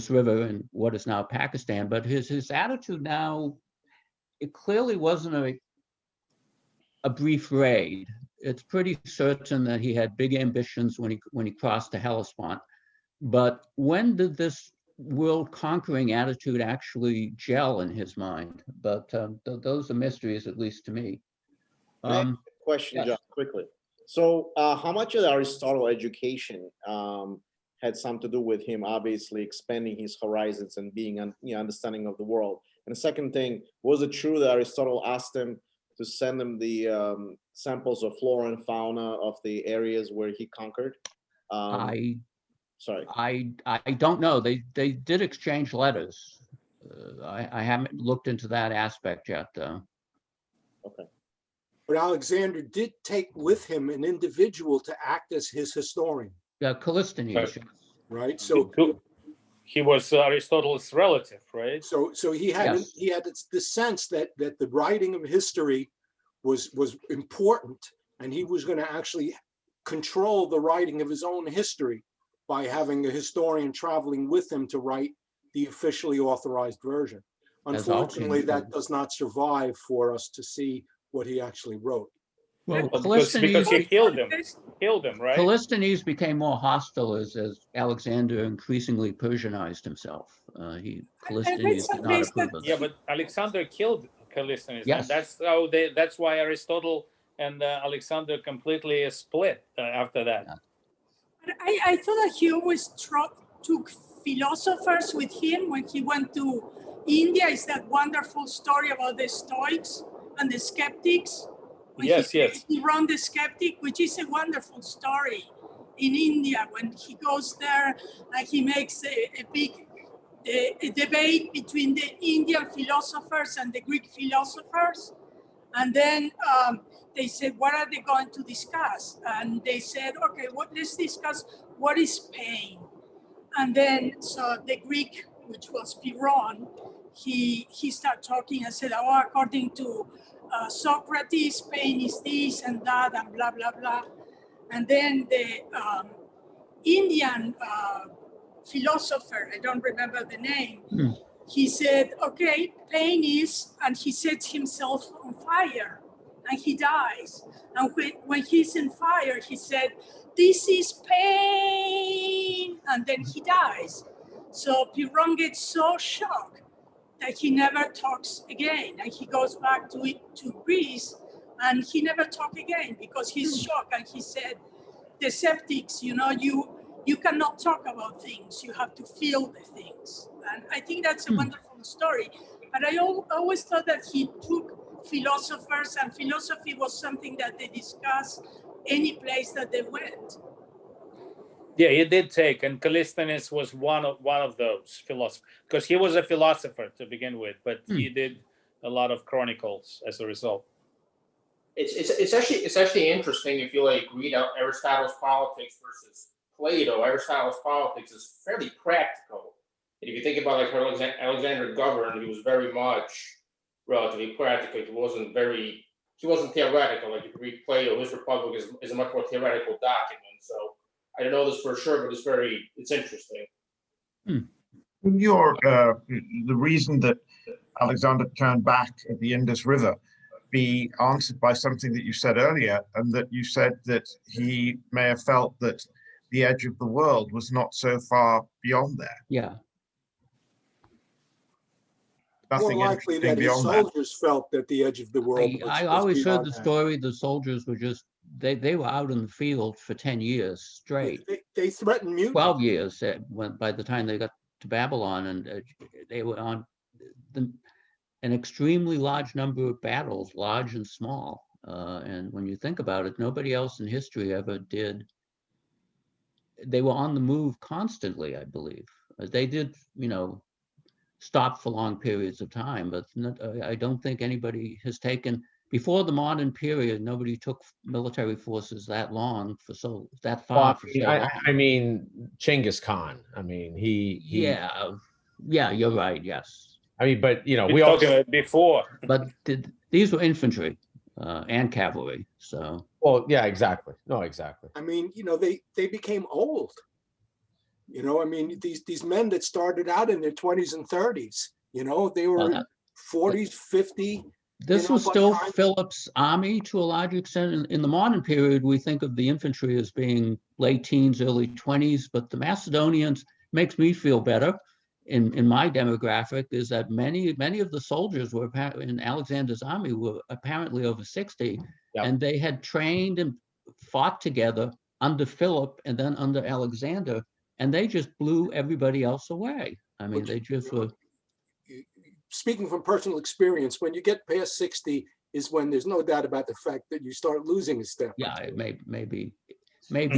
River in what is now Pakistan. But his attitude now, it clearly wasn't a brief raid. It's pretty certain that he had big ambitions when he crossed the Hellespont. But when did this world-conquering attitude actually gel in his mind? But those are mysteries, at least to me.
Question,
yes.
John, quickly. So how much of the Aristotle education had something to do with him obviously expanding his horizons and being understanding of the world? And the second thing, was it true that Aristotle asked him to send him the samples of flora and fauna of the areas where he conquered?
I don't know. They did exchange letters. I haven't looked into that aspect yet, though. Okay.
But Alexander did take with him an individual to act as his historian.
Callisthenes.
Right. So
he was Aristotle's relative, right?
So he had
Yes.
he had the sense that the writing of history was important, and he was going to actually control the writing of his own history by having a historian traveling with him to write the officially authorized version. Unfortunately, that does not survive for us to see what he actually wrote.
Well,
because he killed him, right?
Callisthenes became more hostile as Alexander increasingly Persianized himself. Callisthenes did not approve of that.
Yeah, but Alexander killed Callisthenes.
Yes.
And that's why Aristotle and Alexander completely split after that.
I thought that he always took philosophers with him when he went to India. Is that wonderful story about the Stoics and the Skeptics?
Yes.
He ran the Skeptic, which is a wonderful story in India when he goes there and he makes a big debate between the Indian philosophers and the Greek philosophers. And then they said, what are they going to discuss? And they said, okay, let's discuss what is pain. And then, so the Greek, which was Pyrrhon, he started talking and said, oh, according to Socrates, pain is this and that and blah, blah, blah. And then the Indian philosopher, I don't remember the name, he said, okay, pain is, and he sets himself on fire and he dies. And when he's in fire, he said, this is pain, and then he dies. So Pyrrhon gets so shocked that he never talks again, and he goes back to Greece, and he never talked again because he's shocked. And he said, the Skeptics, you you cannot talk about things. You have to feel the things. And I think that's a wonderful story. But I always thought that he took philosophers, and philosophy was something that they discussed any place that they went.
Yeah, he did take, and Callisthenes was one of those philosophers, because he was a philosopher to begin with, but he did a lot of chronicles as a result.
It's actually interesting if you like read out Aristotle's Politics versus Plato. Aristotle's Politics is fairly practical. And if you think about like how Alexander governed, he was very much relatively practical. He wasn't theoretical like you read Plato. His Republic is a much more theoretical document. So I don't know this for sure, but it's interesting.
The reason that Alexander turned back at the Indus River be answered by something that you said earlier, and that you said that he may have felt that the edge of the world was not so far beyond there.
Yeah.
Nothing
More likely that his
beyond
soldiers felt that the edge of the world was
I always heard
beyond
the
that.
story, the soldiers were just, they were out in the field for 10 years straight.
They threatened mutiny.
12 years by the time they got to Babylon, and they were on an extremely large number of battles, large and small. And when you think about it, nobody else in history ever did. They were on the move constantly, I believe. They did, stop for long periods of time, but I don't think anybody has taken, before the modern period, nobody took military forces that long that far for so long.
I mean, Genghis Khan. I mean, he.
Yeah, you're right. Yes.
I mean, but
we talking about before.
But these were infantry and cavalry. So.
Well, yeah, exactly. No, exactly.
I mean, they became old. I mean, these men that started out in their 20s and 30s, they were 40s, 50.
This was still Philip's army to a large extent. In the modern period, we think of the infantry as being late teens, early 20s, but the Macedonians makes me feel better in my demographic is that many of the soldiers were in Alexander's army were apparently over 60, and they had trained and fought together under Philip and then under Alexander, and they just blew everybody else away. I mean, they just were.
Speaking from personal experience, when you get past 60 is when there's no doubt about the fact that you start losing a step.
Yeah, it may be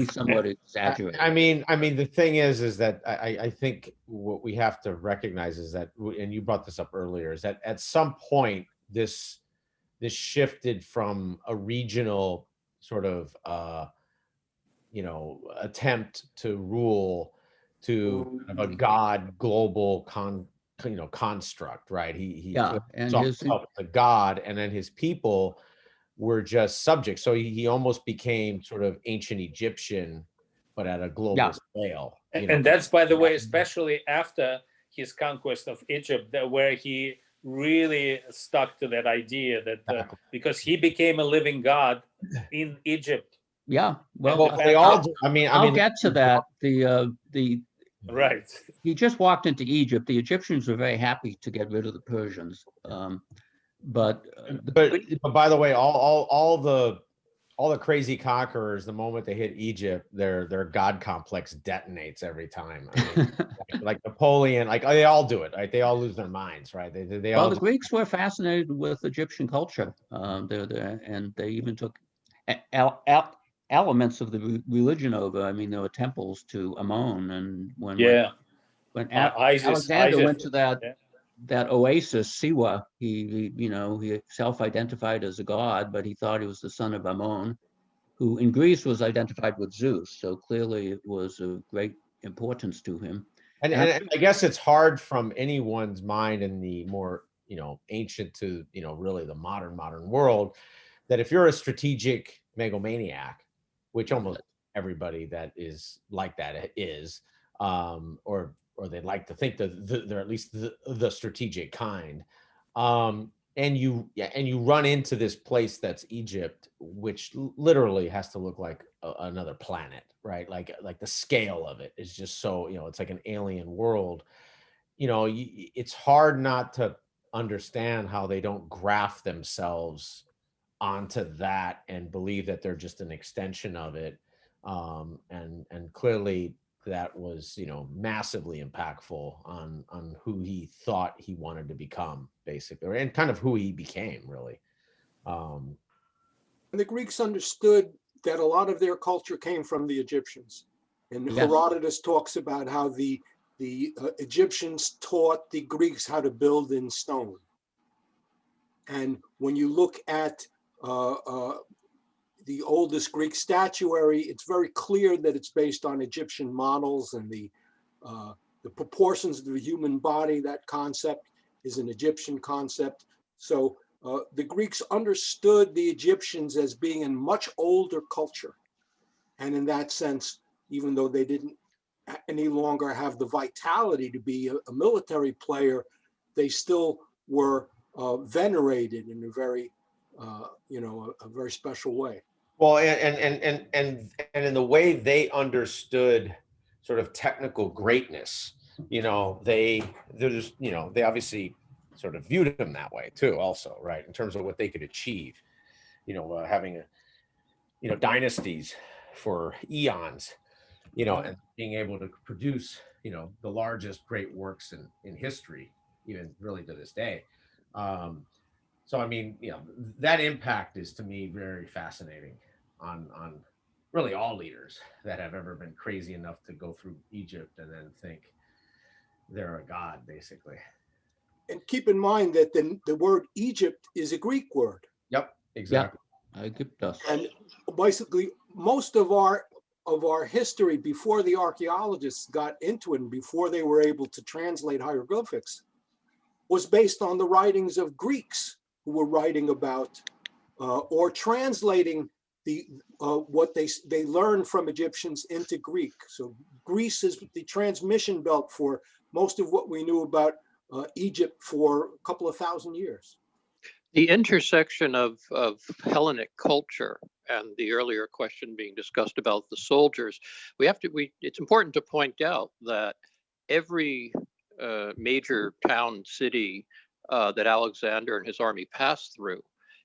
somewhat exaggerated.
I mean, the thing is that I think what we have to recognize is that, and you brought this up earlier, is that at some point this shifted from a regional sort of attempt to rule to a God global construct, right? He
and
saw himself as a god, and then his people were just subjects. So he almost became sort of ancient Egyptian, but at a global scale.
And that's, by the way, especially after his conquest of Egypt, where he really stuck to that idea that because he became a living god in Egypt.
Yeah, well,
they all do.
I'll get to that.
Right.
He just walked into Egypt. The Egyptians were very happy to get rid of the Persians. But
by the way, all the crazy conquerors, the moment they hit Egypt, their god complex detonates every time. I mean, like Napoleon, like they all do it, right? They all lose their minds, right? They all.
The Greeks were fascinated with Egyptian culture. And they even took elements of the religion over. I mean, there were temples to Ammon, and when Alexander went to that oasis, Siwa, he self-identified as a god, but he thought he was the son of Ammon, who in Greece was identified with Zeus. So clearly it was of great importance to him.
And I guess it's hard from anyone's mind in the more, ancient to, really the modern world, that if you're a strategic megalomaniac, which almost everybody that is like that is, or they'd like to think that they're at least the strategic kind, and you run into this place that's Egypt, which literally has to look like another planet, right? Like the scale of it is just so, it's like an alien world. It's hard not to understand how they don't graft themselves onto that and believe that they're just an extension of it. And clearly that was, massively impactful on who he thought he wanted to become, basically, and kind of who he became, really.
And the Greeks understood that a lot of their culture came from the Egyptians. And
Yes.
Herodotus talks about how the Egyptians taught the Greeks how to build in stone. And when you look at the oldest Greek statuary, it's very clear that it's based on Egyptian models, and the proportions of the human body, that concept is an Egyptian concept. So the Greeks understood the Egyptians as being a much older culture. And in that sense, even though they didn't any longer have the vitality to be a military player, they still were venerated in a very, a very special way.
Well, and in the way they understood sort of technical greatness, they obviously sort of viewed them that way too, also, right? In terms of what they could achieve, having dynasties for eons, and being able to produce, the largest great works in history, even really to this day. So, I mean, that impact is, to me, very fascinating on really all leaders that have ever been crazy enough to go through Egypt and then think they're a god, basically.
And keep in mind that the word Egypt is a Greek word.
Yep, exactly.
Egyptus.
And basically, most of our history before the archaeologists got into it and before they were able to translate hieroglyphics was based on the writings of Greeks who were writing about or translating what they learned from Egyptians into Greek. So Greece is the transmission belt for most of what we knew about Egypt for a couple of thousand years.
The intersection of Hellenic culture and the earlier question being discussed about the soldiers, it's important to point out that every major town, city that Alexander and his army passed through,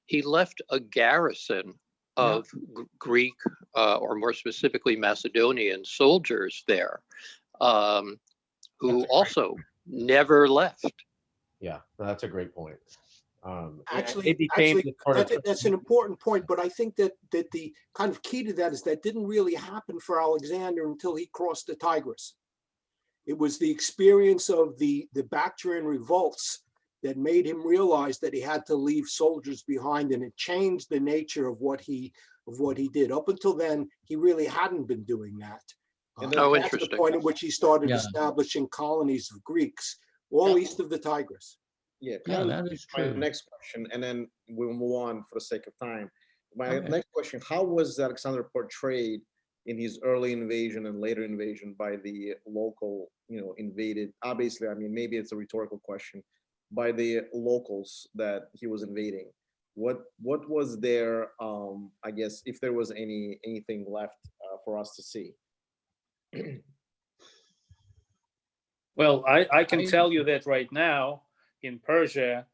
he left a garrison of Greek, or more specifically Macedonian soldiers there, who also never left.
Yeah, that's a great point.
Actually, that's an important point, but I think that the kind of key to that is that didn't really happen for Alexander until he crossed the Tigris. It was the experience of the Bactrian revolts that made him realize that he had to leave soldiers behind, and it changed the nature of what he did. Up until then, he really hadn't been doing that.
That's
the point at which he started establishing colonies of Greeks all east of the Tigris.
Yeah,
that is true.
My next question, and then we'll move on for the sake of time. My next question: how was Alexander portrayed in his early invasion and later invasion by the local, invaded? Obviously, I mean, maybe it's a rhetorical question. By the locals that he was invading, what was there? I guess if there was anything left for us to see.
Well, I can tell you that right now in Persia,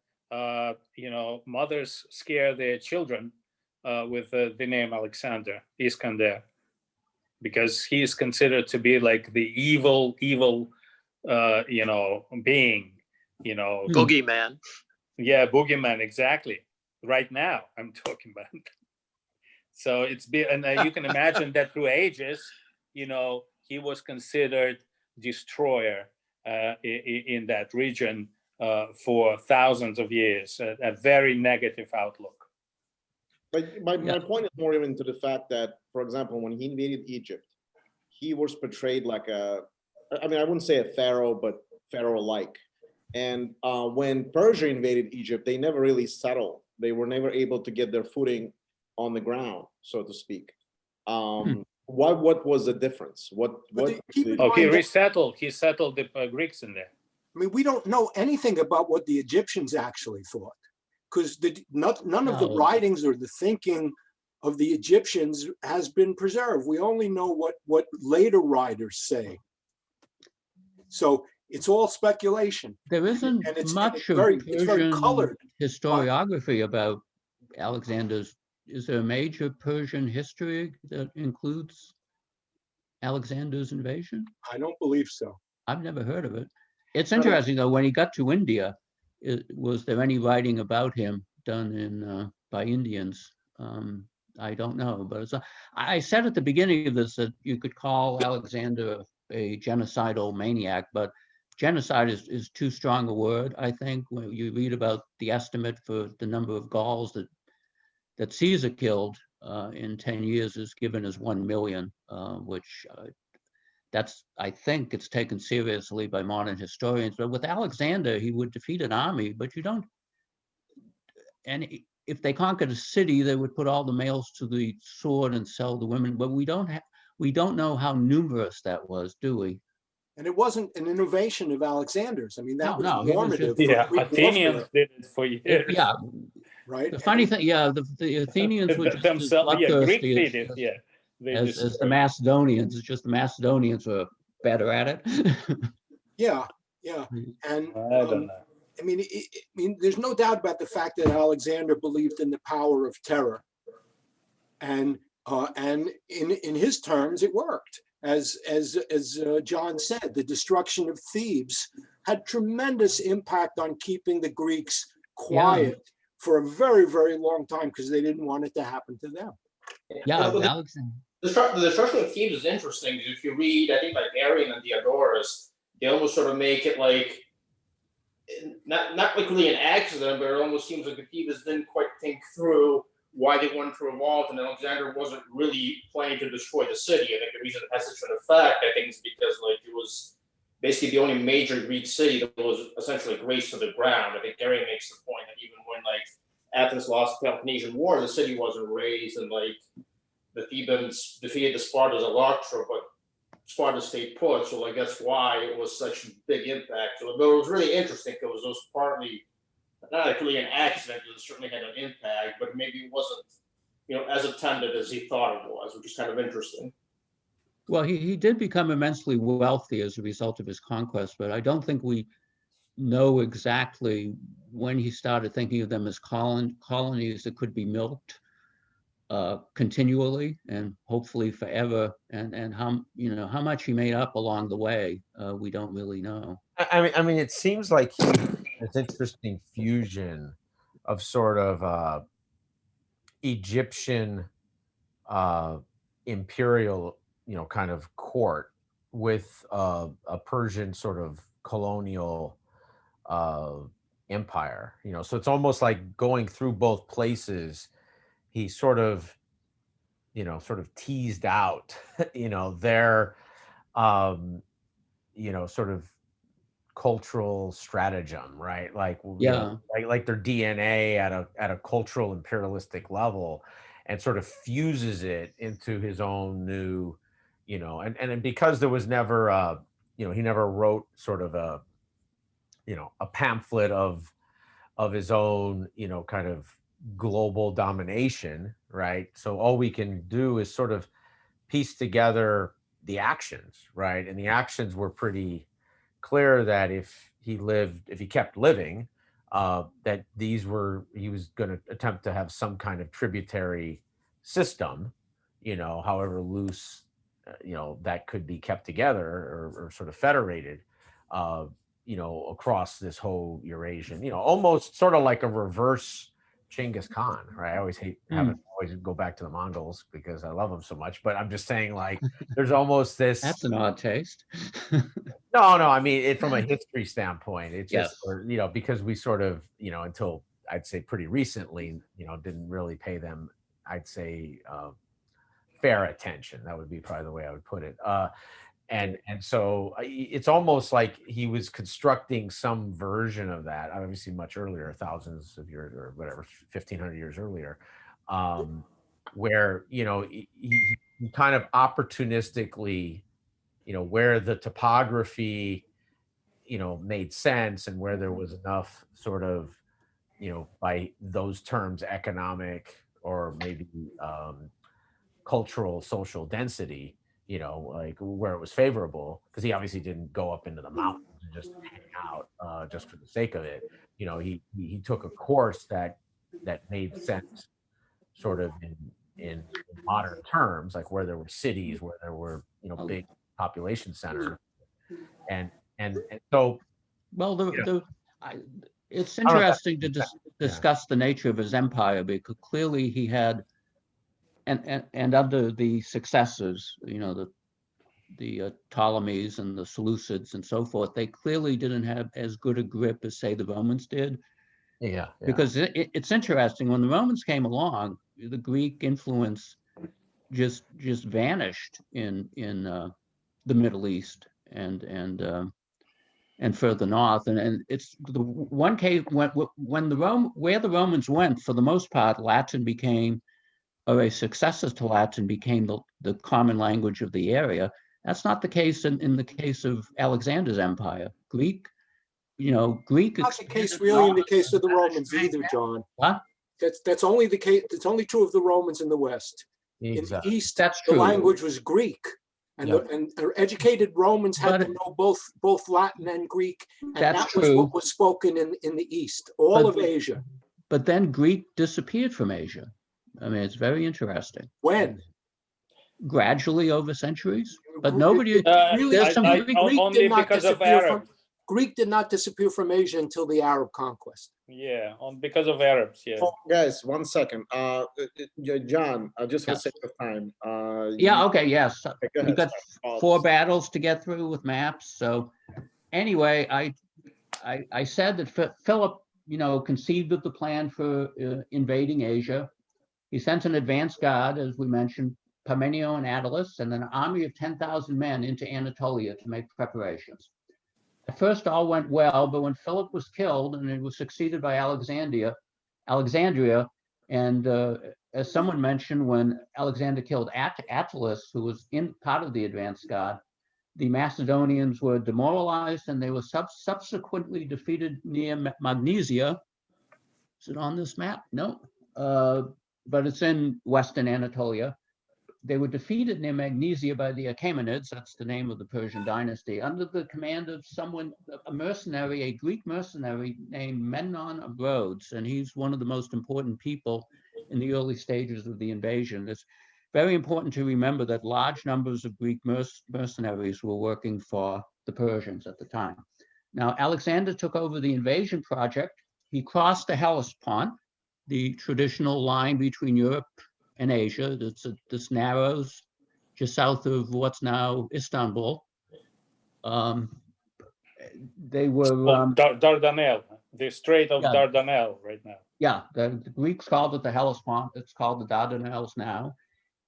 mothers scare their children with the name Alexander, Iskander, because he is considered to be like the evil, being,
Boogeyman.
Yeah, boogeyman, exactly. Right now, I'm talking about. So and you can imagine that through ages, he was considered destroyer in that region for thousands of years, a very negative outlook.
But my point is more even to the fact that, for example, when he invaded Egypt, he was portrayed like I wouldn't say a pharaoh, but pharaoh-like. And when Persia invaded Egypt, they never really settled. They were never able to get their footing on the ground, so to speak. What was the difference?
He resettled. He settled the Greeks in there.
I mean, we don't know anything about what the Egyptians actually thought, because none of the writings or the thinking of the Egyptians has been preserved. We only know what later writers say. So it's all speculation.
There isn't much of Persian historiography about Alexander's. Is there a major Persian history that includes Alexander's invasion?
I don't believe so.
I've never heard of it. It's interesting though, when he got to India, was there any writing about him done in by Indians? I don't know, but I said at the beginning of this that you could call Alexander a genocidal maniac, but genocide is too strong a word, I think. When you read about the estimate for the number of Gauls that Caesar killed in 10 years is given as 1 million, which that's, I think it's taken seriously by modern historians. But with Alexander, he would defeat an army, but you don't, and if they conquered a city, they would put all the males to the sword and sell the women, but we don't know how numerous that was, do we?
And it wasn't an innovation of Alexander's. I mean, that was
No, he was
normative.
just-
for
Yeah,
Greek
Athenians
warfare,
did it for years.
Yeah,
right?
the funny thing, yeah, the Athenians were just as
Themselves, yeah, Greek
bloodthirsty
did it, yeah. They
as the
destroyed.
Macedonians. It's just the Macedonians were better at it.
Yeah, yeah. And
I don't know.
I mean, there's no doubt about the fact that Alexander believed in the power of terror, and in his terms, it worked. As John said, the destruction of Thebes had tremendous impact on keeping the Greeks quiet for a very, very long time because they didn't want it to happen to them.
Yeah,
Well,
Alexander.
The destruction of Thebes is interesting because if you read, I think, like Arian and Diodorus, they almost sort of make it like not like really an accident, but it almost seems like the Thebes didn't quite think through why they wanted to revolt, and Alexander wasn't really planning to destroy the city. I think the reason it has such an effect, I think, is because like it was basically the only major Greek city that was essentially razed to the ground. I think Arian makes the point that even when like Athens lost the Peloponnesian War, the city wasn't razed, and like the Thebans defeated the Spartans at Electra, but Sparta stayed put. So like that's why it was such a big impact. So but it was really interesting because it was partly not like really an accident, because it certainly had an impact, but maybe it wasn't, as attended as he thought it was, which is kind of interesting.
Well, he did become immensely wealthy as a result of his conquest, but I don't think we know exactly when he started thinking of them as colonies that could be milked continually and hopefully forever, and how how much he made up along the way, we don't really know.
I mean, it seems like he this interesting fusion of sort of Egyptian imperial, kind of court with a Persian sort of colonial empire. So it's almost like going through both places. He sort of teased out, their, sort of cultural stratagem, right? Like, like their DNA at a cultural imperialistic level, and sort of fuses it into his own new, and because there was never, he never wrote sort of a pamphlet of his own, kind of global domination, right? So all we can do is sort of piece together the actions, right? And the actions were pretty clear that if he kept living, that he was going to attempt to have some kind of tributary system, however loose, that could be kept together or sort of federated, across this whole Eurasian, almost sort of like a reverse Genghis Khan, right? I always hate having to always go back to the Mongols because I love them so much, but I'm just saying, like, there's almost this.
That's an odd taste.
No, I mean, from a history standpoint, it's just, because we sort of, until I'd say pretty recently, didn't really pay them, I'd say, fair attention. That would be probably the way I would put it. And so it's almost like he was constructing some version of that, obviously much earlier, thousands of years or whatever, 1,500 years earlier, where, he kind of opportunistically, where the topography, made sense, and where there was enough sort of, by those terms, economic or maybe cultural, social density, like where it was favorable, because he obviously didn't go up into the mountains and just hang out just for the sake of it. He took a course that made sense sort of in modern terms, like where there were cities, where there were, big population center. And so,
Well, it's
I don't know if
interesting to discuss the nature of his empire, because clearly he had, and under the successors, the Ptolemies and the Seleucids and so forth, they clearly didn't have as good a grip as, say, the Romans did.
yeah.
Because it's interesting, when the Romans came along, the Greek influence just vanished in the Middle East and further north, and it's the one case when where the Romans went, for the most part, Latin became, or a successor to Latin became the common language of the area. That's not the case in the case of Alexander's empire. Greek. Greek.
Not the case really in the case of the Romans either, John.
What?
That's only the case. It's only true of the Romans in the West.
Exactly.
In the East,
That's
the
true.
language was Greek, and and educated Romans had to know both Latin and Greek, and
That's
that was
true.
what was spoken in the East, all of Asia.
But then Greek disappeared from Asia. I mean, it's very interesting.
When?
Gradually over centuries, but nobody.
Really,
only because of Arabs.
Greek did not disappear from Asia until the Arab conquest.
Yeah, because of Arabs. Yeah.
Oh, guys, 1 second. John, just for
Yes.
sake of time.
Yeah. Okay. Yes.
Go
We've
ahead,
got
sorry.
4 battles to get through with maps. So anyway, I said that Philip, conceived of the plan for invading Asia. He sent an advance guard, as we mentioned, Parmenio and Attalus, and an army of 10,000 men into Anatolia to make preparations. At first, all went well, but when Philip was killed and it was succeeded by Alexandria, and as someone mentioned, when Alexander killed Attalus, who was in part of the advance guard, the Macedonians were demoralized, and they were subsequently defeated near Magnesia. Is it on this map? No, but it's in Western Anatolia. They were defeated near Magnesia by the Achaemenids, that's the name of the Persian dynasty, under the command of a Greek mercenary named Memnon of Rhodes, and he's one of the most important people in the early stages of the invasion. It's very important to remember that large numbers of Greek mercenaries were working for the Persians at the time. Now, Alexander took over the invasion project. He crossed the Hellespont, the traditional line between Europe and Asia. This narrows just south of what's now Istanbul. They were
Dardanelles, the Strait of Dardanelles right now.
Yeah, the Greeks called it the Hellespont. It's called the Dardanelles now.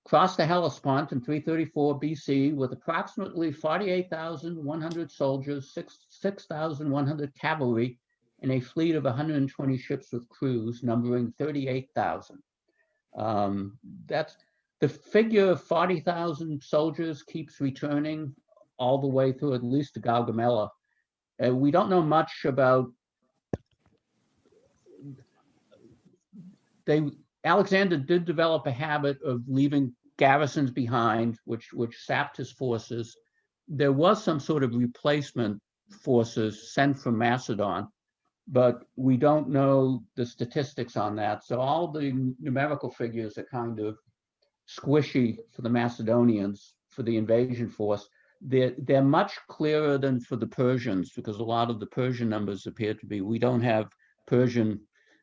Crossed the Hellespont in 334 BC with approximately 48,100 soldiers, 6,100 cavalry, and a fleet of 120 ships with crews numbering 38,000. That's the figure of 40,000 soldiers keeps returning all the way through at least to Gaugamela. We don't know much about. Alexander did develop a habit of leaving garrisons behind, which sapped his forces. There was some sort of replacement forces sent from Macedon, but we don't know the statistics on that. So all the numerical figures are kind of squishy for the Macedonians, for the invasion force. They're much clearer than for the Persians, because a lot of the Persian numbers appear to be, we don't have Persian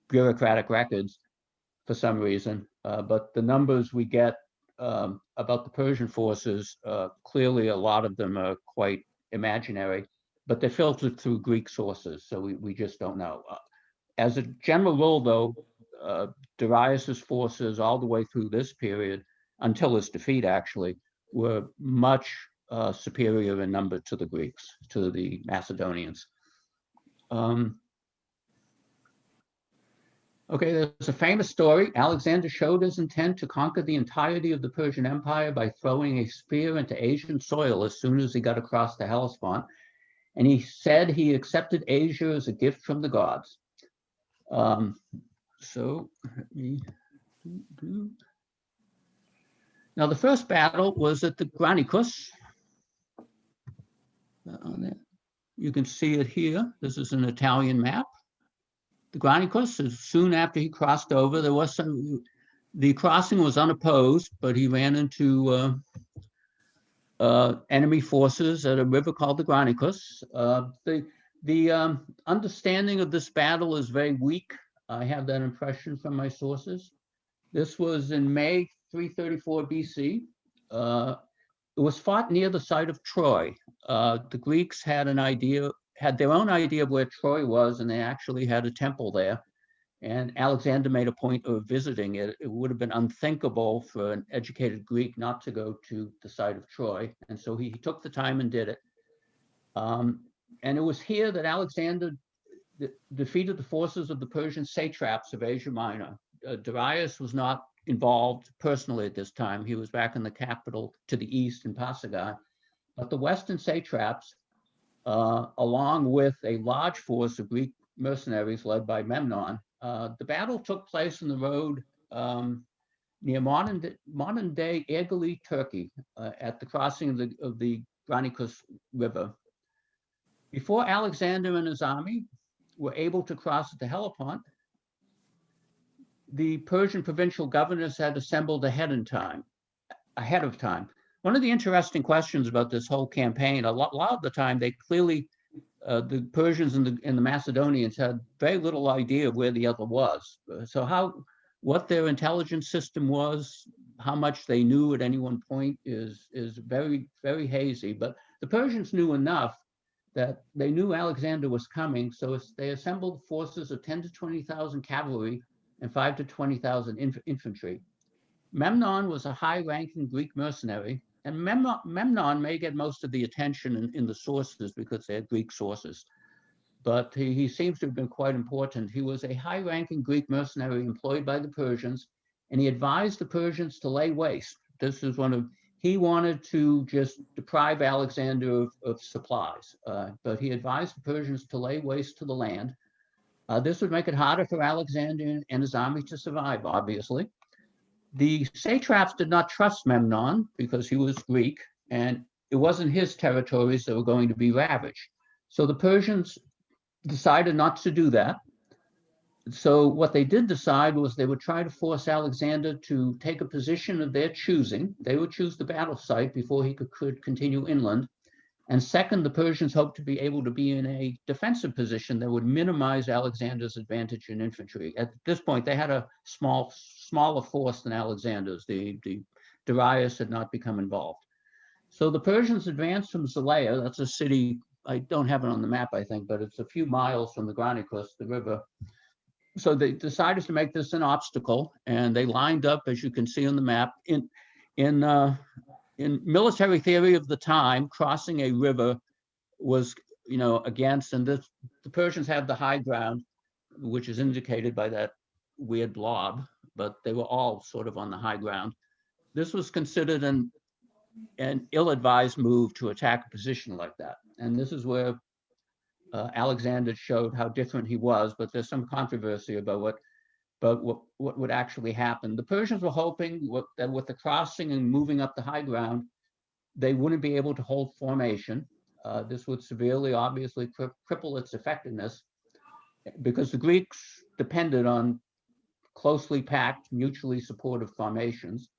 bureaucratic records for some reason, but the numbers we get about the Persian forces, clearly a lot of them are quite imaginary, but they're filtered through Greek sources, so we just don't know. As a general rule, though, Darius's forces all the way through this period, until his defeat actually, were much superior in number to the Greeks, to the Macedonians. Okay, there's a famous story. Alexander showed his intent to conquer the entirety of the Persian Empire by throwing a spear into Asian soil as soon as he got across the Hellespont. And he said he accepted Asia as a gift from the gods. So let me do. Now, the first battle was at the Granicus. You can see it here. This is an Italian map. The Granicus is soon after he crossed over. There was the crossing was unopposed, but he ran into enemy forces at a river called the Granicus. The understanding of this battle is very weak. I have that impression from my sources. This was in May 334 BC. It was fought near the site of Troy. The Greeks had their own idea of where Troy was, and they actually had a temple there. And Alexander made a point of visiting it. It would have been unthinkable for an educated Greek not to go to the site of Troy. And so he took the time and did it. And it was here that Alexander defeated the forces of the Persian satraps of Asia Minor. Darius was not involved personally at this time. He was back in the capital to the east in Pasargadae. But the Western satraps, along with a large force of Greek mercenaries led by Memnon, the battle took place in the road near modern-day Ergili, Turkey, at the crossing of the Granicus River. Before Alexander and his army were able to cross at the Hellespont, the Persian provincial governors had assembled ahead of time. One of the interesting questions about this whole campaign, a lot of the time, they clearly, the Persians and the Macedonians had very little idea of where the other was. So what their intelligence system was, how much they knew at any one point is very, very hazy. But the Persians knew enough that they knew Alexander was coming, so they assembled forces of 10 to 20,000 cavalry and 5 to 20,000 infantry. Memnon was a high-ranking Greek mercenary, and Memnon may get most of the attention in the sources because they're Greek sources, but he seems to have been quite important. He was a high-ranking Greek mercenary employed by the Persians, and he advised the Persians to lay waste. He wanted to just deprive Alexander of supplies, but he advised the Persians to lay waste to the land. This would make it harder for Alexander and his army to survive, obviously. The satraps did not trust Memnon because he was Greek, and it wasn't his territories that were going to be ravaged. So the Persians decided not to do that. So what they did decide was they would try to force Alexander to take a position of their choosing. They would choose the battle site before he could continue inland. And second, the Persians hoped to be able to be in a defensive position that would minimize Alexander's advantage in infantry. At this point, they had a smaller force than Alexander's. The Darius had not become involved. So the Persians advanced from Zelaya. That's a city, I don't have it on the map, I think, but it's a few miles from the Granicus, the river. So they decided to make this an obstacle, and they lined up, as you can see on the map. In military theory of the time, crossing a river was, against, and the Persians had the high ground, which is indicated by that weird blob, but they were all sort of on the high ground. This was considered an ill-advised move to attack a position like that. And this is where Alexander showed how different he was, but there's some controversy about what would actually happen. The Persians were hoping that with the crossing and moving up the high ground, they wouldn't be able to hold formation. This would severely, obviously, cripple its effectiveness because the Greeks depended on closely packed, mutually supportive formations.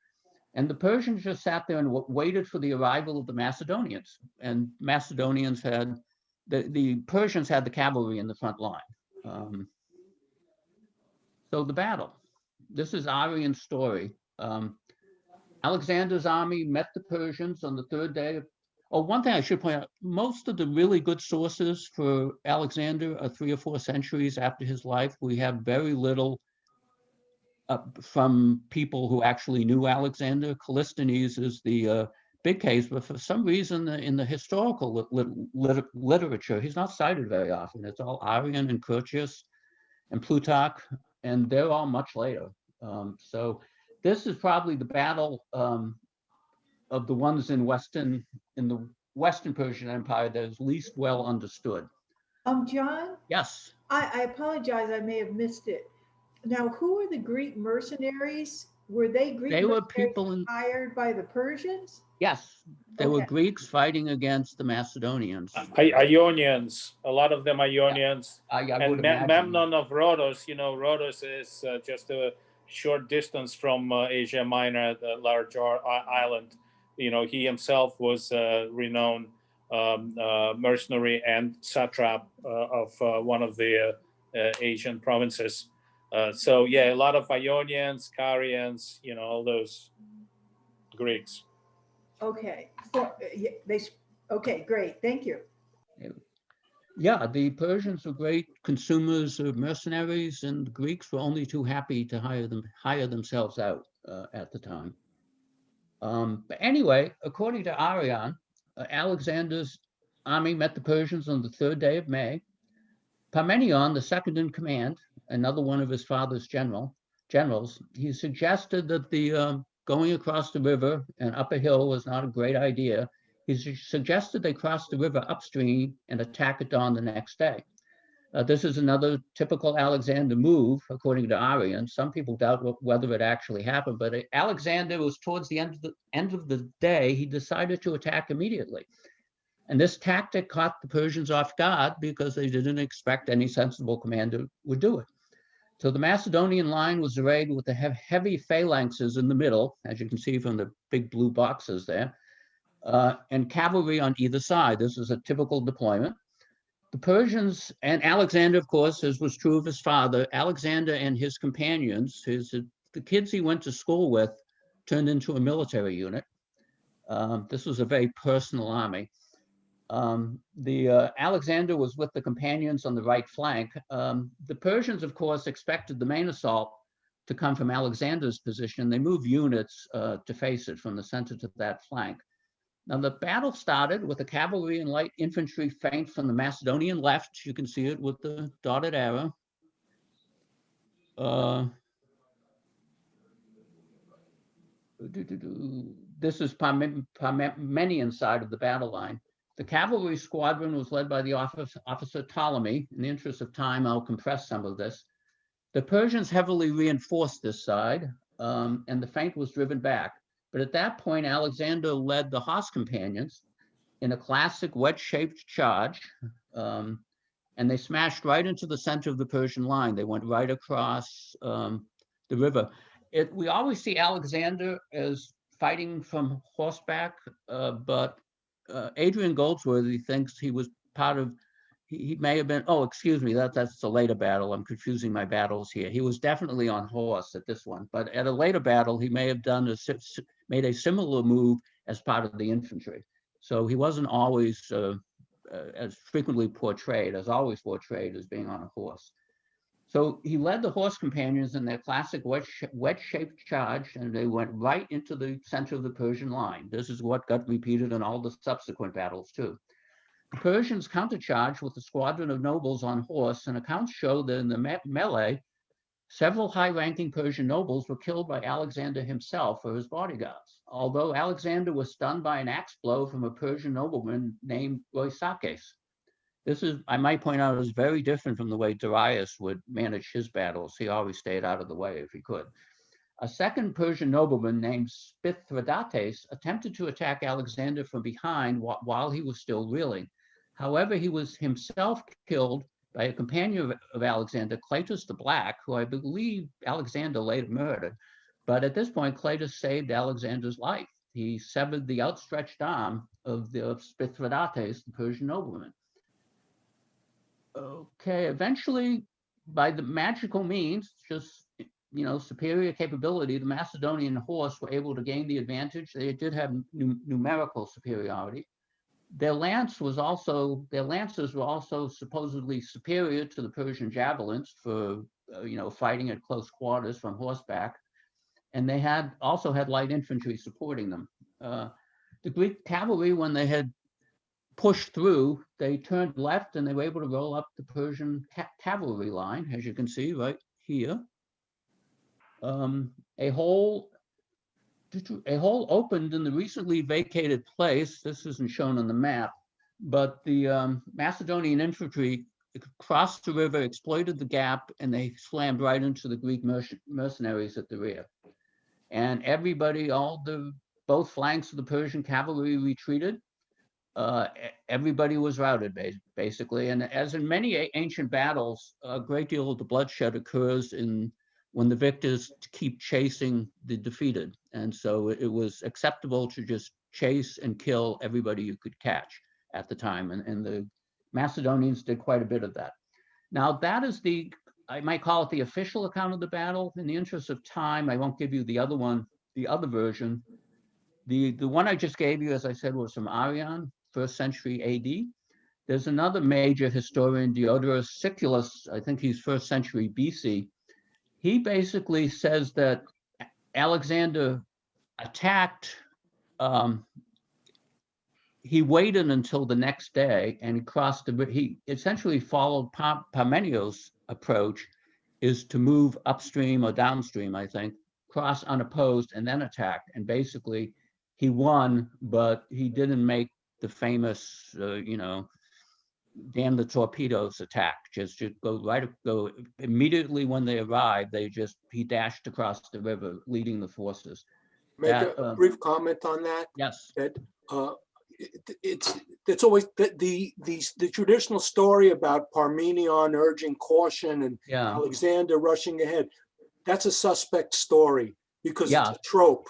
And the Persians just sat there and waited for the arrival of the Macedonians. And Macedonians the Persians had the cavalry in the front line. So the battle. This is Arrian's story. Alexander's army met the Persians on the third day. One thing I should point out, most of the really good sources for Alexander are 3 or 4 centuries after his life. We have very little from people who actually knew Alexander. Callisthenes is the big case, but for some reason in the historical literature, he's not cited very often. It's all Arrian and Curtius and Plutarch, and they're all much later. So this is probably the battle of the ones in the Western Persian Empire that is least well understood.
John?
Yes.
I apologize, I may have missed it. Now, who are the Greek mercenaries? Were they Greek mercenaries hired by the Persians?
Yes, they were Greeks fighting against the Macedonians.
Ionians, a lot of them Ionians.
Yeah.
And Memnon of Rhodos, Rhodos is just a short distance from Asia Minor, the large island he himself was a renowned mercenary and satrap of one of the Asian provinces. So yeah, a lot of Ionians, Carians, all those Greeks.
Okay. Okay, great. Thank you.
Yeah, the Persians were great consumers of mercenaries, and the Greeks were only too happy to hire themselves out at the time. But anyway, according to Arrian, Alexander's army met the Persians on the 3rd day of May. Parmenion, the second in command, another one of his father's generals, he suggested that the going across the river and up a hill was not a great idea. He suggested they cross the river upstream and attack at dawn the next day. This is another typical Alexander move, according to Arrian. Some people doubt whether it actually happened, but Alexander was towards the end of the day, he decided to attack immediately. And this tactic caught the Persians off guard because they didn't expect any sensible commander would do it. So the Macedonian line was arrayed with the heavy phalanxes in the middle, as you can see from the big blue boxes there, and cavalry on either side. This is a typical deployment. The Persians, and Alexander, of course, as was true of his father, Alexander and his companions, the kids he went to school with, turned into a military unit. This was a very personal army. Alexander was with the companions on the right flank. The Persians, of course, expected the main assault to come from Alexander's position. They moved units to face it from the center to that flank. Now, the battle started with a cavalry and light infantry feint from the Macedonian left. You can see it with the dotted arrow. This is Parmenion side of the battle line. The cavalry squadron was led by the officer Ptolemy. In the interest of time, I'll compress some of this. The Persians heavily reinforced this side, and the feint was driven back. But at that point, Alexander led the horse companions in a classic wedge-shaped charge, and they smashed right into the center of the Persian line. They went right across the river. We always see Alexander as fighting from horseback, but Adrian Goldsworthy thinks he was part of, he may have been, oh, excuse me, that's a later battle. I'm confusing my battles here. He was definitely on horse at this one, but at a later battle, he may have made a similar move as part of the infantry. So he wasn't always as frequently portrayed as being on a horse. So he led the horse companions in their classic wedge-shaped charge, and they went right into the center of the Persian line. This is what got repeated in all the subsequent battles too. The Persians countercharged with a squadron of nobles on horse, and accounts show that in the melee, several high-ranking Persian nobles were killed by Alexander himself or his bodyguards, although Alexander was stunned by an axe blow from a Persian nobleman named Granicus. This is, I might point out, is very different from the way Darius would manage his battles. He always stayed out of the way if he could. A second Persian nobleman named Mithridates attempted to attack Alexander from behind while he was still reeling. However, he was himself killed by a companion of Alexander, Cleitus the Black, who I believe Alexander later murdered. But at this point, Cleitus saved Alexander's life. He severed the outstretched arm of Mithridates, the Persian nobleman. Okay, eventually, by the magical means, just superior capability, the Macedonian horse were able to gain the advantage. They did have numerical superiority. Their lances were also supposedly superior to the Persian javelins for fighting at close quarters from horseback, and they also had light infantry supporting them. The Greek cavalry, when they had pushed through, they turned left and they were able to roll up the Persian cavalry line, as you can see right here. A hole opened in the recently vacated place. This isn't shown on the map, but the Macedonian infantry crossed the river, exploited the gap, and they slammed right into the Greek mercenaries at the rear. And everybody, both flanks of the Persian cavalry retreated. Everybody was routed, basically. And as in many ancient battles, a great deal of the bloodshed occurs when the victors keep chasing the defeated. And so it was acceptable to just chase and kill everybody you could catch at the time. And the Macedonians did quite a bit of that. Now that is I might call it the official account of the battle. In the interest of time, I won't give you the other one, the other version. The one I just gave you, as I said, was from Arrian, 1st century AD. There's another major historian, Diodorus Siculus, I think he's 1st century BC. He basically says that Alexander attacked, he waited until the next day and he essentially followed Parmenio's approach, is to move upstream or downstream, I think, cross unopposed and then attack. And basically he won, but he didn't make the famous, damn the torpedoes attack. Just go immediately when they arrived. He dashed across the river, leading the forces.
Make a brief comment on that.
Yes.
That it's always the traditional story about Parmenion urging caution and Alexander rushing ahead. That's a suspect story because it's a trope,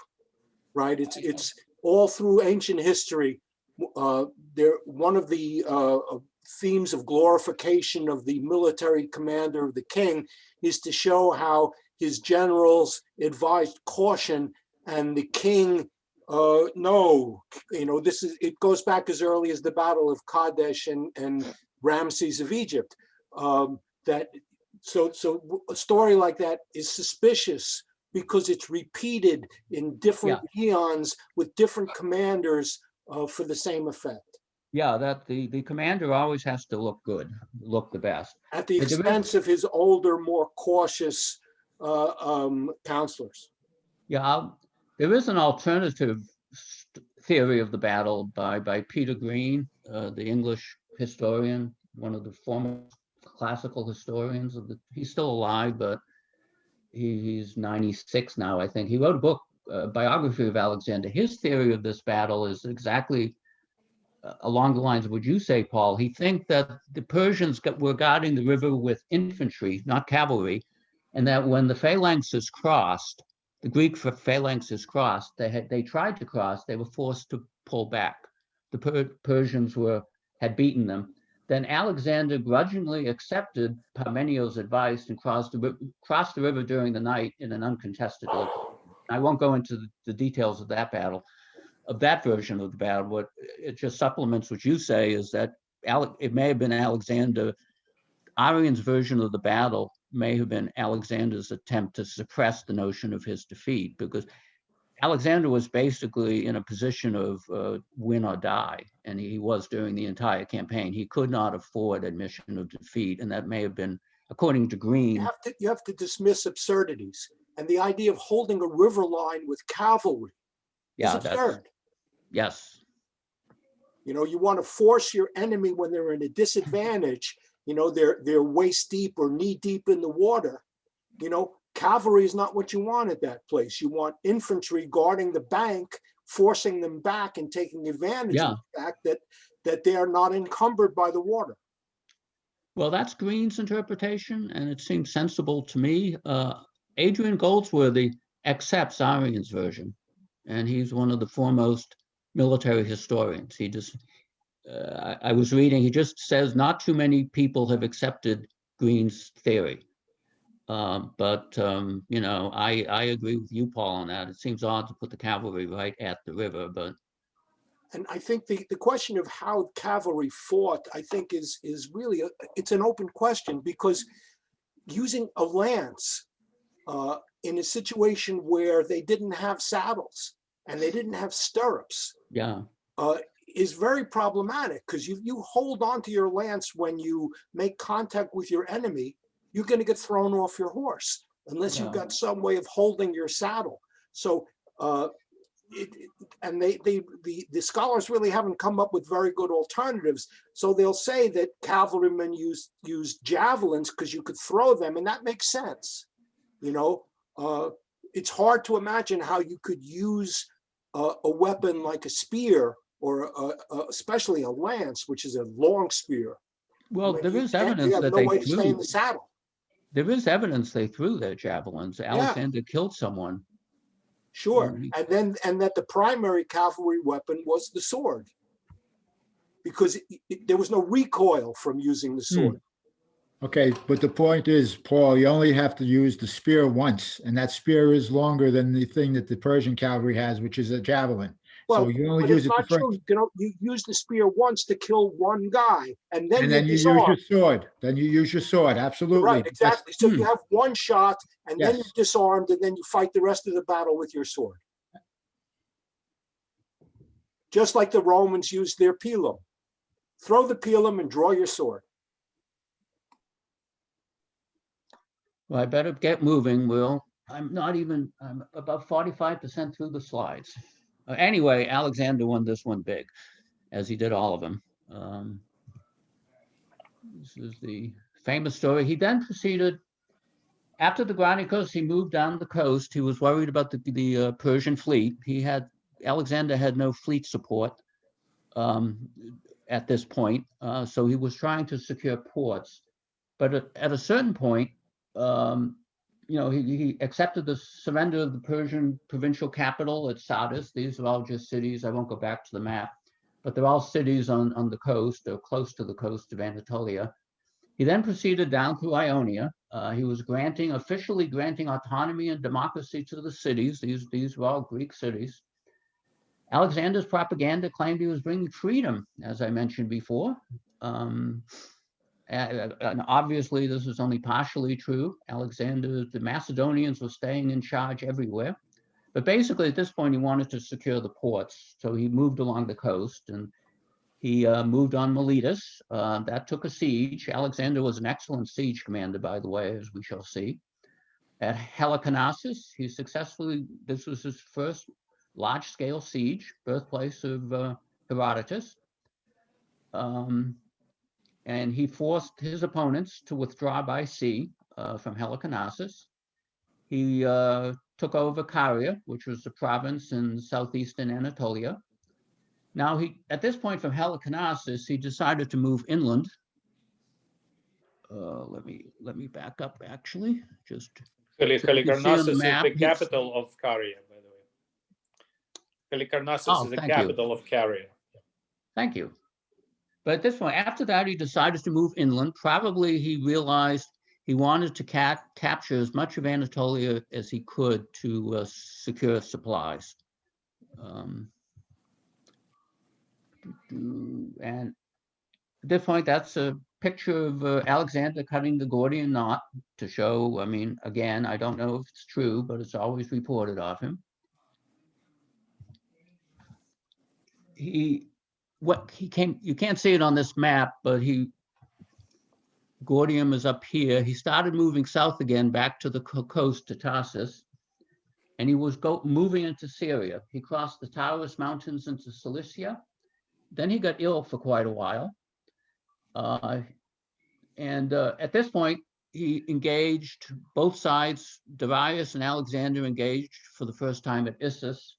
right? It's all through ancient history. One of the themes of glorification of the military commander of the king is to show how his generals advised caution, and the king, no, it goes back as early as the Battle of Kadesh and Ramses of Egypt. So a story like that is suspicious because it's repeated in different eons with different commanders for the same effect.
Yeah, that the commander always has to look good, look the best.
At the expense of his older, more cautious counselors.
Yeah, there is an alternative theory of the battle by Peter Green, the English historian, one of the former classical historians he's still alive, but he's 96 now, I think. He wrote a book, biography of Alexander. His theory of this battle is exactly along the lines of what you say, Paul. He thinks that the Persians were guarding the river with infantry, not cavalry, and that when the phalanxes crossed, the Greek phalanxes crossed, they tried to cross, they were forced to pull back. The Persians had beaten them. Then Alexander grudgingly accepted Parmenio's advice and crossed the river during the night in an uncontested location. I won't go into the details of that battle, of that version of the battle. What it just supplements what you say is that it may have been Alexander. Arrian's version of the battle may have been Alexander's attempt to suppress the notion of his defeat, because Alexander was basically in a position of win or die, and he was during the entire campaign. He could not afford admission of defeat, and that may have been, according to Green.
You have to dismiss absurdities, and the idea of holding a river line with cavalry is absurd.
Yes.
You want to force your enemy when they're in a disadvantage. They're waist deep or knee deep in the water. Cavalry is not what you want at that place. You want infantry guarding the bank, forcing them back and taking advantage of the fact that they are not encumbered by the water.
Well, that's Green's interpretation, and it seems sensible to me. Adrian Goldsworthy accepts Arrian's version, and he's one of the foremost military historians. He just, I was reading, he just says not too many people have accepted Green's theory. But I agree with you, Paul, on that. It seems odd to put the cavalry right at the river, but.
And I think the question of how cavalry fought, I think is really, it's an open question, because using a lance in a situation where they didn't have saddles and they didn't have stirrups is very problematic, because you hold on to your lance when you make contact with your enemy, you're going to get thrown off your horse unless you've got some way of holding your saddle. So, the scholars really haven't come up with very good alternatives. So they'll say that cavalrymen use javelins because you could throw them, and that makes sense. It's hard to imagine how you could use a weapon like a spear or especially a lance, which is a long spear.
Well, there is evidence that
they threw. Stay in the saddle.
There is evidence they threw their javelins. Alexander killed someone
Sure, and that the primary cavalry weapon was the sword, because there was no recoil from using the sword.
Okay, but the point is, Paul, you only have to use the spear once, and that spear is longer than the thing that the Persian cavalry has, which is a javelin.
Well,
So you only
but
use
it's
it
not true. You use the spear once to kill one guy, and then
you use your sword. Then you use your sword. Absolutely.
Right, exactly. So you have one shot, and then
Yes.
you're disarmed, and then you fight the rest of the battle with your sword. Just like the Romans used their pilum. Throw the pilum and draw your sword.
Well, I better get moving, Will. I'm about 45% through the slides. Anyway, Alexander won this one big, as he did all of them. This is the famous story. He then proceeded, after the Granicus, he moved down the coast. He was worried about the Persian fleet. Alexander had no fleet support at this point, so he was trying to secure ports. But at a certain point, he accepted the surrender of the Persian provincial capital at Sardis. These are all just cities. I won't go back to the map, but they're all cities on the coast or close to the coast of Anatolia. He then proceeded down through Ionia. He was officially granting autonomy and democracy to the cities. These were all Greek cities. Alexander's propaganda claimed he was bringing freedom, as I mentioned before. And obviously, this is only partially true. The Macedonians were staying in charge everywhere. But basically, at this point, he wanted to secure the ports. So he moved along the coast, and he moved on Miletus. That took a siege. Alexander was an excellent siege commander, by the way, as we shall see. At Halicarnassus, this was his first large-scale siege, birthplace of Herodotus. And he forced his opponents to withdraw by sea from Halicarnassus. He took over Caria, which was a province in southeastern Anatolia. Now, at this point from Halicarnassus, he decided to move inland. Let me back up, actually.
Halicarnassus is the capital of Caria, by the way. Halicarnassus is the capital of Caria.
Thank you. But at this point, after that, he decided to move inland. Probably he realized he wanted to capture as much of Anatolia as he could to secure supplies. And at this point, that's a picture of Alexander cutting the Gordian knot to show, again, I don't know if it's true, but it's always reported of him. You can't see it on this map, but Gordium is up here. He started moving south again back to the coast to Tarsus, and he was moving into Syria. He crossed the Taurus Mountains into Cilicia. Then he got ill for quite a while. And at this point, he engaged both sides. Darius and Alexander engaged for the first time at Issus.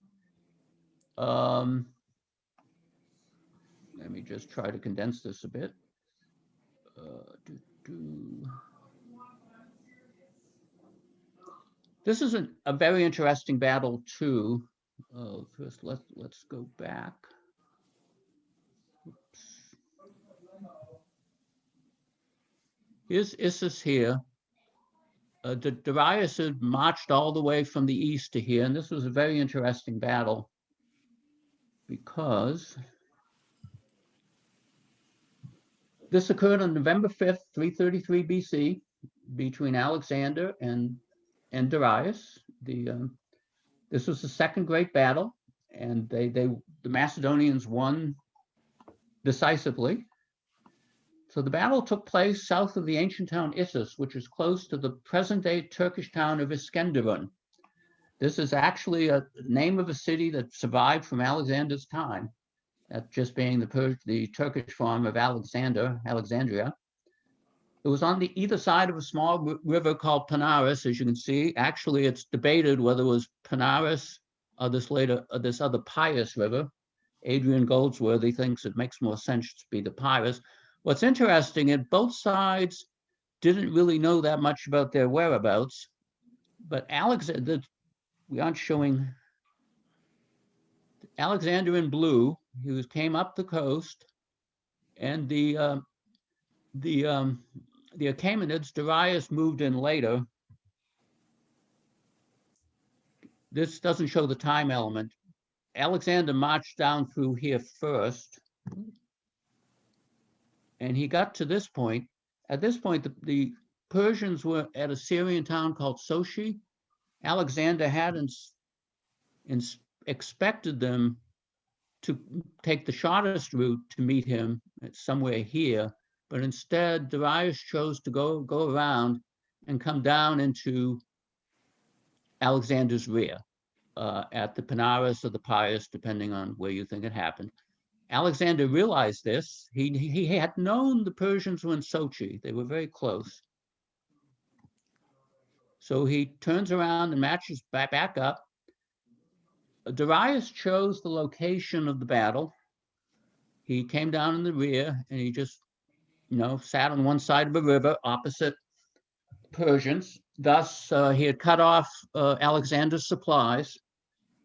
Let me just try to condense this a bit. This is a very interesting battle too. First, let's go back. Oops. Here's Issus here. Darius had marched all the way from the east to here, and this was a very interesting battle because this occurred on November 5th, 333 BC, between Alexander and Darius. This was the second great battle, and the Macedonians won decisively. So the battle took place south of the ancient town Issus, which is close to the present-day Turkish town of Iskenderun. This is actually a name of a city that survived from Alexander's time, that just being the Turkish form of Alexandria. It was on either side of a small river called Panaris, as you can see. Actually, it's debated whether it was Panaris or this other Pius river. Adrian Goldsworthy thinks it makes more sense to be the Pius. What's interesting is both sides didn't really know that much about their whereabouts, but Alexander, we aren't showing Alexander in blue, he came up the coast, and the Achaemenids, Darius moved in later. This doesn't show the time element. Alexander marched down through here first, and he got to this point. At this point, the Persians were at a Syrian town called Sochi. Alexander hadn't expected them to take the shortest route to meet him somewhere here, but instead Darius chose to go around and come down into Alexander's rear at the Panaris or the Pius, depending on where you think it happened. Alexander realized this. He had known the Persians were in Sochi. They were very close. So he turns around and marches back up. Darius chose the location of the battle. He came down in the rear, and he just, sat on one side of a river opposite Persians. Thus, he had cut off Alexander's supplies,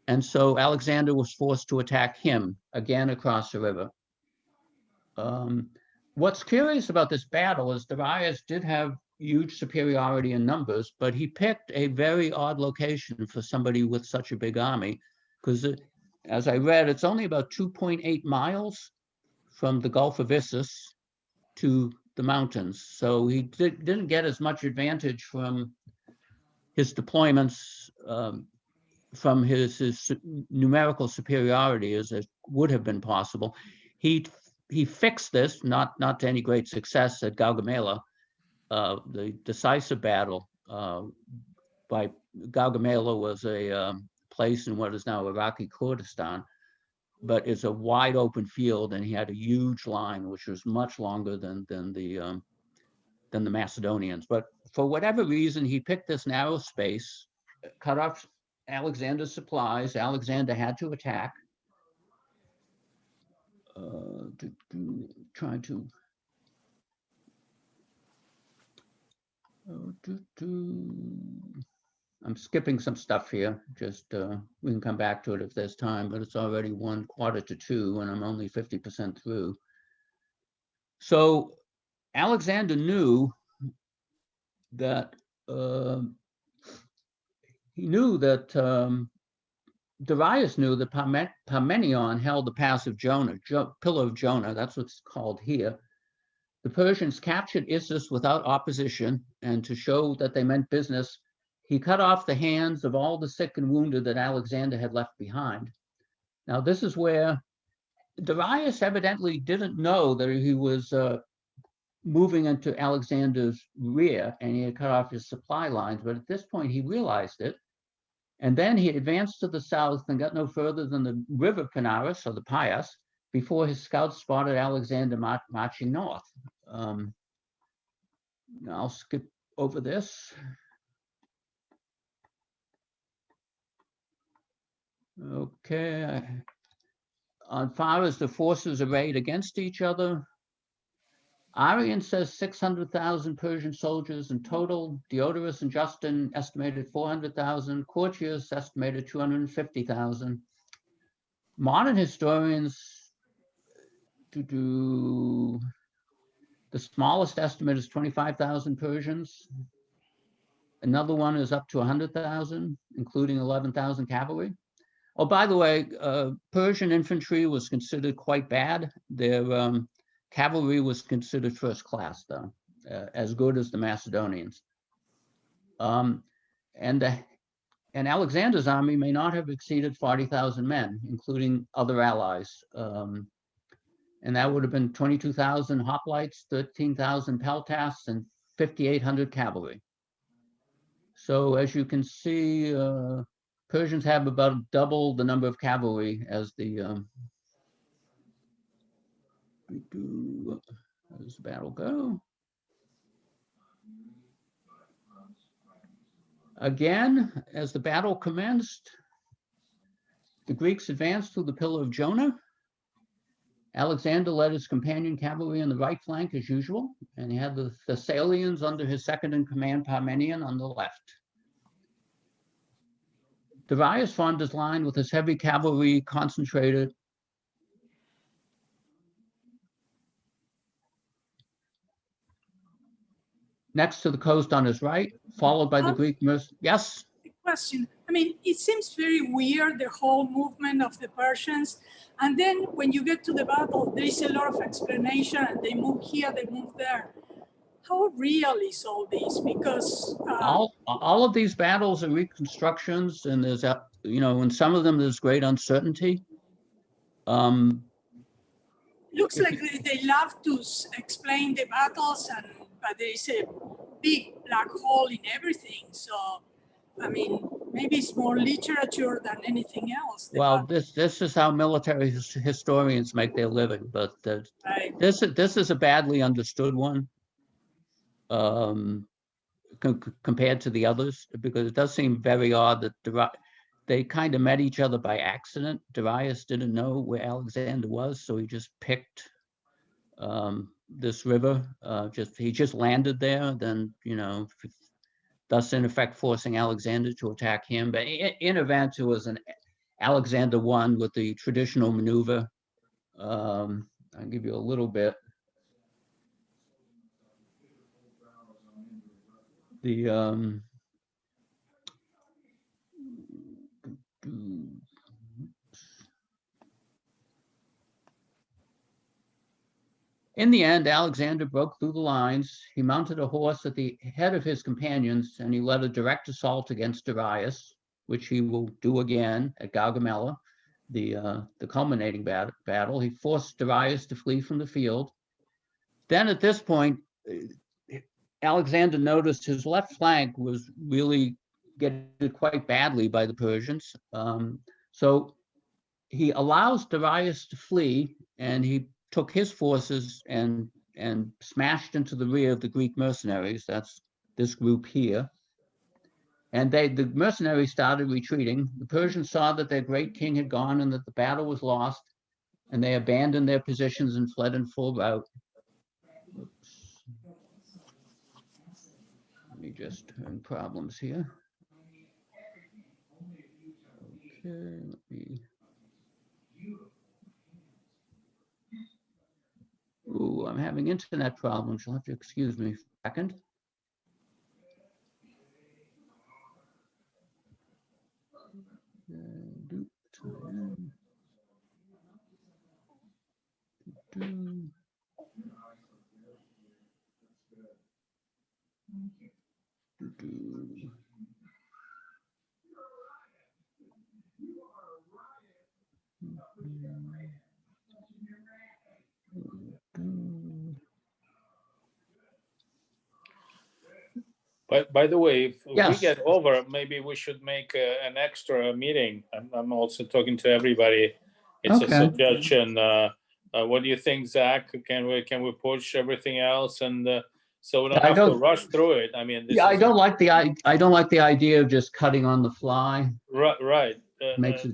and so Alexander was forced to attack him again across the river. What's curious about this battle is Darius did have huge superiority in numbers, but he picked a very odd location for somebody with such a big army, because as I read, it's only about 2.8 miles from the Gulf of Issus to the mountains. So he didn't get as much advantage from his deployments, from his numerical superiority as it would have been possible. He fixed this, not to any great success, at Gaugamela. The Decisive Battle by Gaugamela was a place in what is now Iraqi Kurdistan, but it's a wide open field, and he had a huge line, which was much longer than the Macedonians. But for whatever reason, he picked this narrow space, cut off Alexander's supplies. Alexander had to attack. Trying to. I'm skipping some stuff here. Just we can come back to it if there's time, but it's already 1:45, and I'm only 50% through. So Alexander knew that Darius knew that Parmenion held the pass of Jonah, Pillar of Jonah. That's what's called here. The Persians captured Issus without opposition, and to show that they meant business, he cut off the hands of all the sick and wounded that Alexander had left behind. Now, this is where Darius evidently didn't know that he was moving into Alexander's rear, and he had cut off his supply lines, but at this point he realized it. And then he advanced to the south and got no further than the river Panaris, or the Pius, before his scouts spotted Alexander marching north. I'll skip over this. Okay. On far as the forces arrayed against each other, Arrian says 600,000 Persian soldiers in total. Diodorus and Justin estimated 400,000. Curtius estimated 250,000. Modern historians the smallest estimate is 25,000 Persians. Another one is up to 100,000, including 11,000 cavalry. Oh, by the way, Persian infantry was considered quite bad. Their cavalry was considered first class, though, as good as the Macedonians. And Alexander's army may not have exceeded 40,000 men, including other allies. And that would have been 22,000 hoplites, 13,000 peltasts, and 5,800 cavalry. So as you can see, Persians have about double the number of cavalry as the how does the battle go? Again, as the battle commenced, the Greeks advanced through the Pillar of Jonah. Alexander led his companion cavalry on the right flank as usual, and he had the Thessalians under his second in command, Parmenion, on the left. Darius formed his line with his heavy cavalry concentrated next to the coast on his right, followed by the Greek Yes?
Question. I mean, it seems very weird, the whole movement of the Persians. And then when you get to the battle, there is a lot of explanation, and they move here, they move there. How real is all this? Because
all of these battles are reconstructions, and there's in some of them there's great uncertainty.
Looks like they love to explain the battles, but there is a big black hole in everything. So, I mean, maybe it's more literature than anything else.
Well, this is how military historians make their living, but
right.
this is a badly understood one compared to the others, because it does seem very odd that they kind of met each other by accident. Darius didn't know where Alexander was, so he just picked this river. He just landed there, then thus in effect forcing Alexander to attack him. But in event, it was an Alexander won with the traditional maneuver. I'll give you a little bit. In the end, Alexander broke through the lines. He mounted a horse at the head of his companions, and he led a direct assault against Darius, which he will do again at Gaugamela, the culminating battle. He forced Darius to flee from the field. Then at this point, Alexander noticed his left flank was really getting quite badly by the Persians. So he allows Darius to flee, and he took his forces and smashed into the rear of the Greek mercenaries. That's this group here. And the mercenaries started retreating. The Persians saw that their great king had gone and that the battle was lost, and they abandoned their positions and fled in full rout. Oops. Let me just turn problems here. Okay, let me. Ooh, I'm having internet problems. You'll have to excuse me for a second.
But by the way, if
Yes.
we get over, maybe we should make an extra meeting. I'm also talking to everybody. It's a suggestion. What do you think, Zach? Can we push everything else, and so we don't have to rush through it? I mean, this
I don't like the idea of just cutting on the fly.
Right.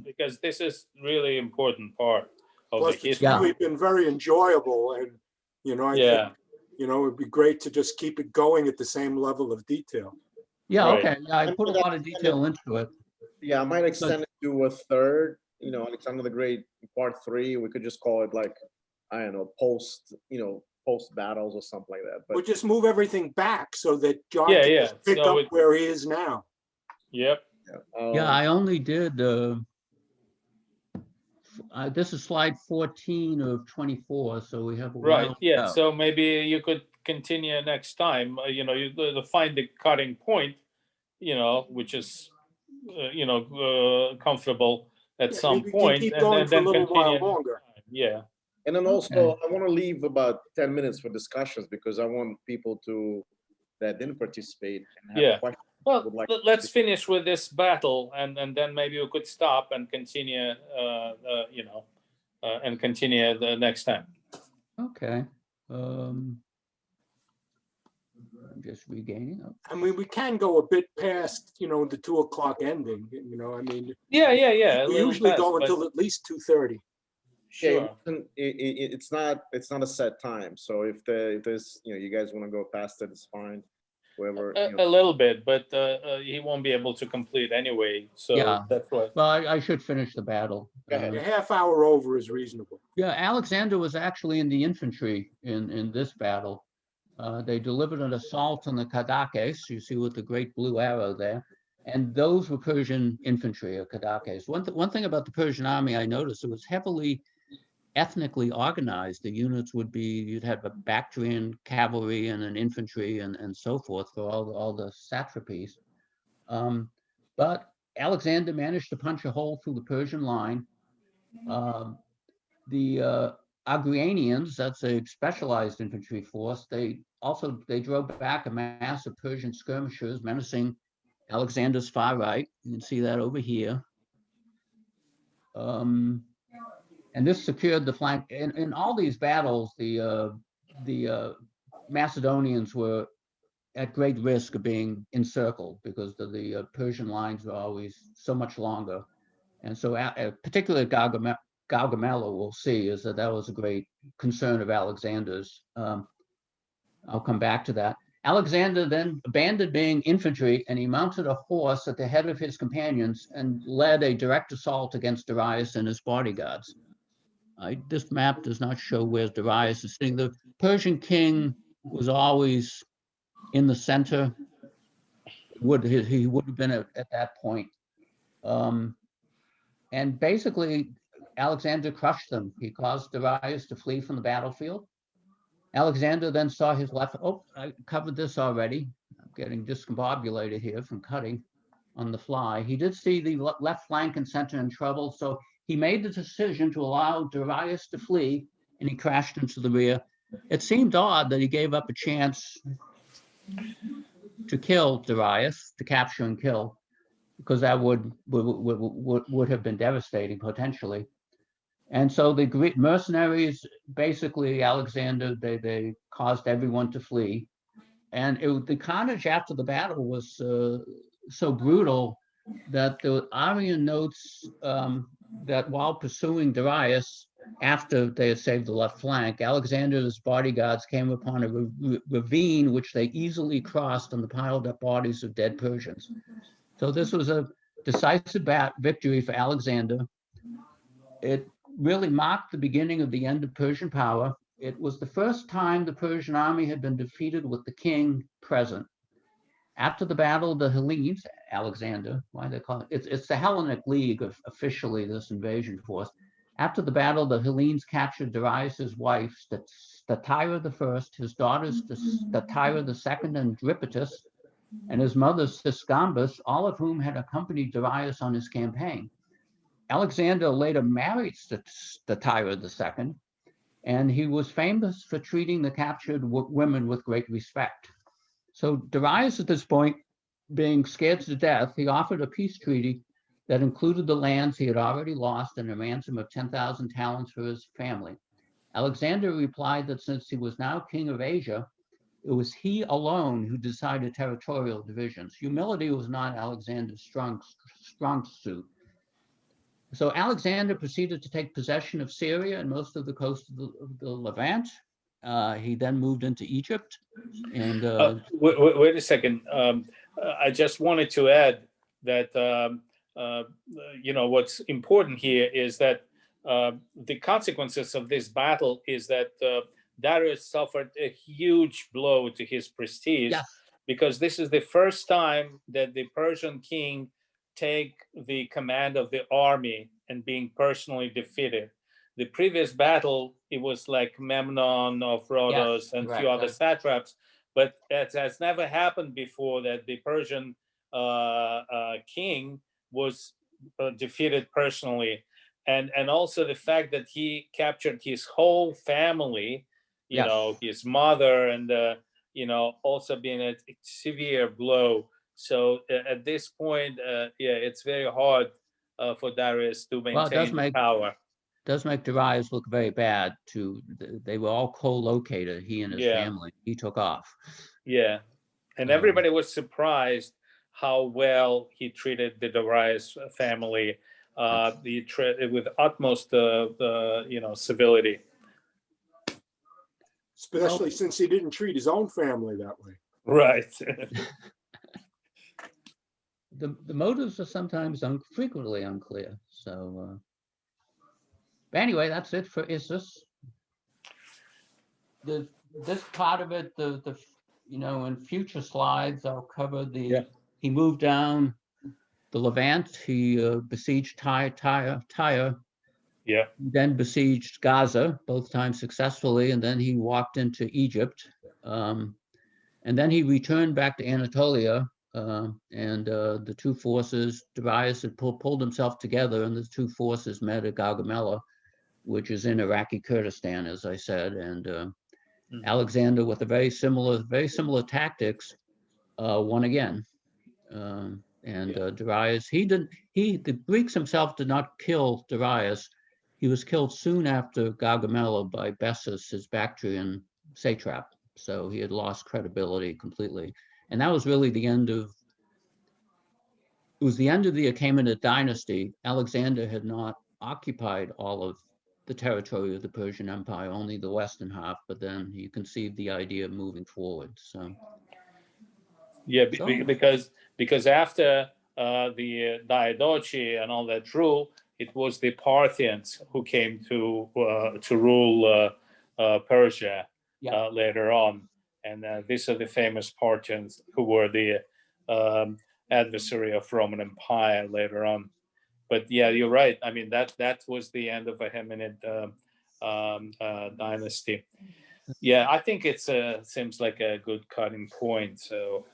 Because this is really important part of
Plus,
the history.
it's really been very enjoyable, and I think it'd be great to just keep it going at the same level of detail.
Yeah, right. Okay. Yeah, I put a lot of detail into it.
Yeah, I might extend it to a third. Alexander the Great, part 3. We could just call it like, I don't know, post battles or something like that. But
we'll just move everything back so that John can just pick up where he is now.
Yep.
I only did. This is slide 14 of 24, so we have a while.
Right. Yeah. So maybe you could continue next time. You find the cutting point. Which is comfortable at some point, and then continue.
Longer.
Yeah.
And then also, I want to leave about 10 minutes for discussions, because I want people that didn't participate and have questions.
Well, let's finish with this battle, and then maybe we could stop and continue, and continue the next time.
Okay. I'm just regaining up.
I mean, we can go a bit past, the 2 o'clock ending. I mean.
Yeah.
We usually go until at least 2:30.
Sure.
It's not a set time. So if there's you guys want to go past it, it's fine. whoever.
A little bit, but he won't be able to complete anyway. So
Yeah.
that's what.
Well, I should finish the battle.
A half hour over is reasonable.
Yeah, Alexander was actually in the infantry in this battle. They delivered an assault on the Kadakes, you see with the great blue arrow there, and those were Persian infantry, or Kadakes. One thing about the Persian army I noticed, it was heavily ethnically organized. The units would be, you'd have a Bactrian cavalry and an infantry and so forth for all the satrapies. But Alexander managed to punch a hole through the Persian line. The Agrianians, that's a specialized infantry force, they drove back a mass of Persian skirmishers menacing Alexander's far right. You can see that over here. And this secured the flank. In all these battles, the Macedonians were at great risk of being encircled because the Persian lines were always so much longer. And so particularly Gaugamela, we'll see, is that was a great concern of Alexander's. I'll come back to that. Alexander then abandoned being infantry and he mounted a horse at the head of his companions and led a direct assault against Darius and his bodyguards. This map does not show where Darius is sitting. The Persian king was always in the center. He would have been at that point. And basically, Alexander crushed them. He caused Darius to flee from the battlefield. Alexander then saw his left. Oh, I covered this already. I'm getting discombobulated here from cutting on the fly. He did see the left flank and center in trouble, so he made the decision to allow Darius to flee, and he crashed into the rear. It seemed odd that he gave up a chance to kill Darius, to capture and kill, because that would have been devastating potentially. And so the Greek mercenaries, basically Alexander, they caused everyone to flee. And the carnage after the battle was so brutal that the Arian notes that while pursuing Darius, after they had saved the left flank, Alexander's bodyguards came upon a ravine which they easily crossed on the piled up bodies of dead Persians. So this was a decisive victory for Alexander. It really marked the beginning of the end of Persian power. It was the first time the Persian army had been defeated with the king present. After the battle, the Hellenes, Alexander, why they call it, it's the Hellenic League of officially this invasion force. After the battle, the Hellenes captured Darius's wife, Statira I, his daughters, Statira II and Dripatus, and his mother, Sisgambus, all of whom had accompanied Darius on his campaign. Alexander later married Statira II, and he was famous for treating the captured women with great respect. So Darius at this point, being scared to death, he offered a peace treaty that included the lands he had already lost and a ransom of 10,000 talents for his family. Alexander replied that since he was now king of Asia, it was he alone who decided territorial divisions. Humility was not Alexander's strong suit. So Alexander proceeded to take possession of Syria and most of the coast of the Levant. He then moved into Egypt. And
wait a second. I just wanted to add that what's important here is that the consequences of this battle is that Darius suffered a huge blow to his prestige, because this is the first time that the Persian king take the command of the army and being personally defeated. The previous battle, it was like Memnon of Rhodos and a few other satraps, but it has never happened before that the Persian king was defeated personally. And also the fact that he captured his whole family, you know, his mother, and also being a severe blow. So at this point, it's very hard for Darius to maintain power.
Does make Darius look very bad too. They were all co-located, he and his family. He took off.
Yeah, and everybody was surprised how well he treated the Darius family, with utmost civility.
Especially since he didn't treat his own family that way.
Right.
The motives are sometimes frequently unclear. So, but anyway, that's it for Issus. This part of it, in future slides, I'll cover he moved down the Levant. He besieged Tyre.
Yeah.
Then besieged Gaza, both times successfully, and then he walked into Egypt. And then he returned back to Anatolia, and the two forces, Darius had pulled himself together, and the two forces met at Gaugamela, which is in Iraqi Kurdistan, as I said, and Alexander, with very similar tactics, won again. Darius, the Greeks himself did not kill Darius. He was killed soon after Gaugamela by Bessus, his Bactrian satrap. So he had lost credibility completely. And that was really the end of the Achaemenid dynasty. Alexander had not occupied all of the territory of the Persian Empire, only the western half, but then he conceived the idea of moving forward. So
yeah, because after the Diadochi and all that rule, it was the Parthians who came to rule Persia later on, and these are the famous Parthians who were the adversary of Roman Empire later on. But yeah, you're right. I mean, that was the end of Achaemenid dynasty. Yeah, I think it seems like a good cutting point. So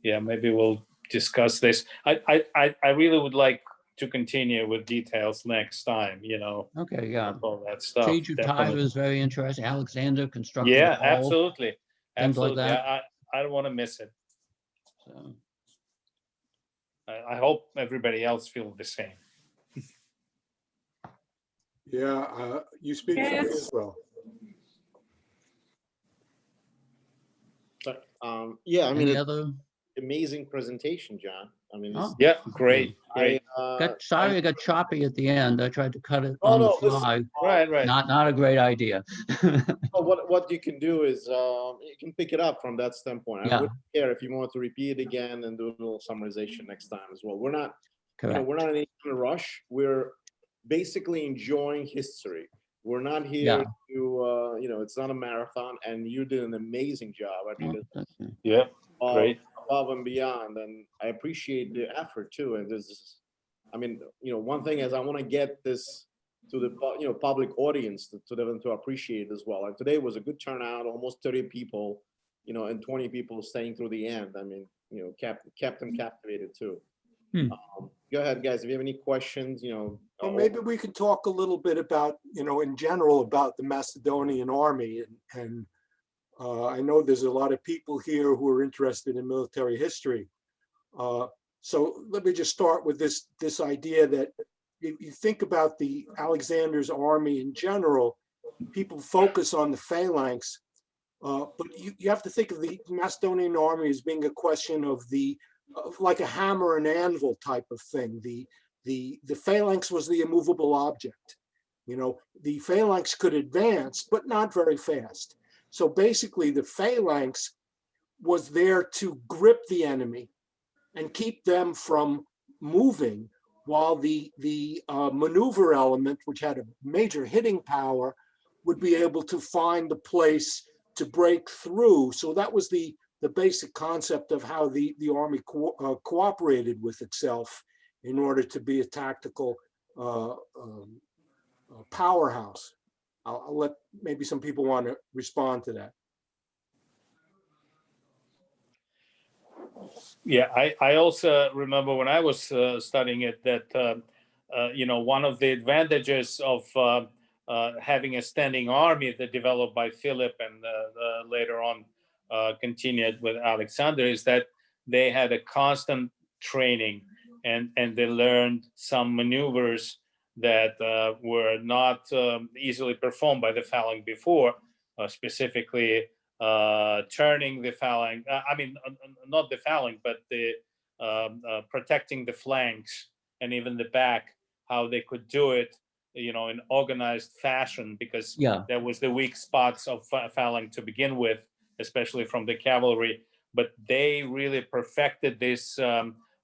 yeah, maybe we'll discuss this. I really would like to continue with details next time,
Okay, yeah.
all that stuff.
Siege of Tyre is very interesting. Alexander constructed
Yeah,
a wall,
absolutely.
things like that.
Yeah, I don't want to miss it.
So
I hope everybody else feels the same.
Yeah, you speak for me as well.
Yeah, I mean,
any other?
amazing presentation, John. I mean,
Yeah, great.
I
got choppy at the end. I tried to cut it
Oh,
on the
no,
fly.
listen,
Right.
Not a great idea.
what you can do is you can pick it up from that standpoint. I
Yeah.
wouldn't care if you want to repeat it again and do a little summarization next time as well. We're not,
Correct.
we're not in any kind of rush. We're basically enjoying history. We're not here to, it's not a marathon, and you did an amazing job. I mean,
Yeah, great.
Above and beyond, and I appreciate the effort too. And this, I mean, one thing is I want to get this to the public audience to them to appreciate as well. And today was a good turnout, almost 30 people, and 20 people staying through the end. I mean, kept them captivated too. Go ahead, guys. If you have any questions,
Well, maybe we could talk a little bit about, in general, about the Macedonian army. And I know there's a lot of people here who are interested in military history. So let me just start with this idea that if you think about the Alexander's army in general, people focus on the phalanx, but you have to think of the Macedonian army as being a question of like a hammer and anvil type of thing. The phalanx was the immovable object. The phalanx could advance, but not very fast. So basically the phalanx was there to grip the enemy and keep them from moving, while the maneuver element, which had a major hitting power, would be able to find the place to break through. So that was the basic concept of how the army cooperated with itself in order to be a tactical powerhouse. I'll let maybe some people want to respond to that.
Yeah, I also remember when I was studying it that, one of the advantages of having a standing army that developed by Philip and later on continued with Alexander is that they had a constant training and they learned some maneuvers that were not easily performed by the phalanx before, specifically turning the phalanx, not the phalanx, but the protecting the flanks and even the back, how they could do it, in organized fashion, because there was the weak spots of phalanx to begin with, especially from the cavalry. but they really perfected these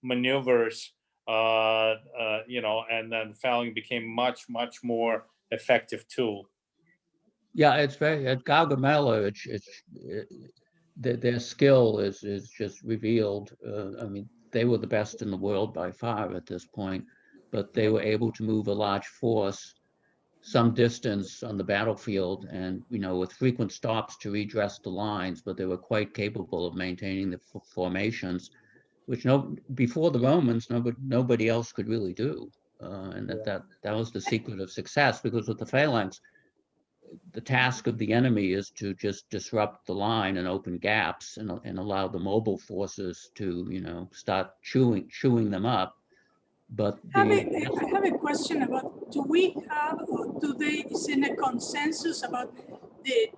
maneuvers, and then fouling became much more effective tool.
Yeah, it's very at Gaugamela. Their skill is just revealed. I mean, they were the best in the world by far at this point, but they were able to move a large force some distance on the battlefield, and with frequent stops to redress the lines, but they were quite capable of maintaining the formations, which before the Romans nobody else could really do, and that was the secret of success. Because with the phalanx, the task of the enemy is to just disrupt the line and open gaps and allow the mobile forces to start chewing them up. But
I have a question about, do we have, or do they, is in a consensus about the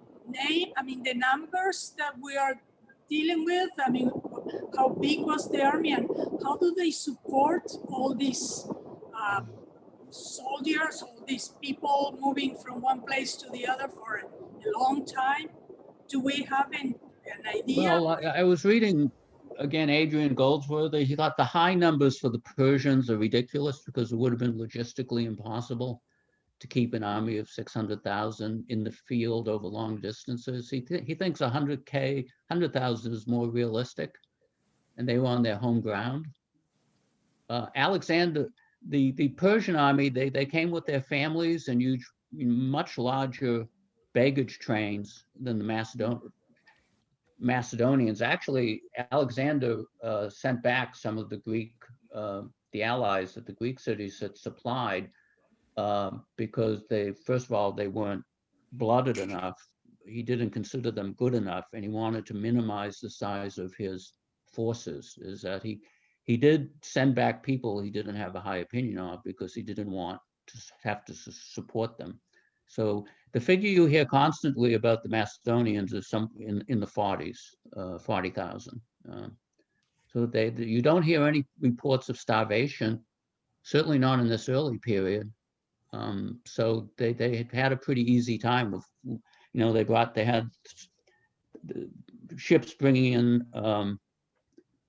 the numbers that we are dealing with? I mean, how big was the army and how do they support all these soldiers, all these people moving from one place to the other for a long time? Do we have an idea?
Well, I was reading again, Adrian Goldsworthy. He thought the high numbers for the Persians are ridiculous because it would have been logistically impossible to keep an army of 600,000 in the field over long distances. He thinks 100,000 is more realistic, and they were on their home ground. Alexander, the Persian army, they came with their families and used much larger baggage trains than the Macedonians. Actually, Alexander sent back some of the Greek, the allies that the Greek cities had supplied, because first of all, they weren't blooded enough. He didn't consider them good enough, and he wanted to minimize the size of his forces. Is that he did send back people he didn't have a high opinion of because he didn't want to have to support them. So the figure you hear constantly about the Macedonians is some in the 40s, 40,000. So you don't hear any reports of starvation, certainly not in this early period. So they had a pretty easy time of, they had ships bringing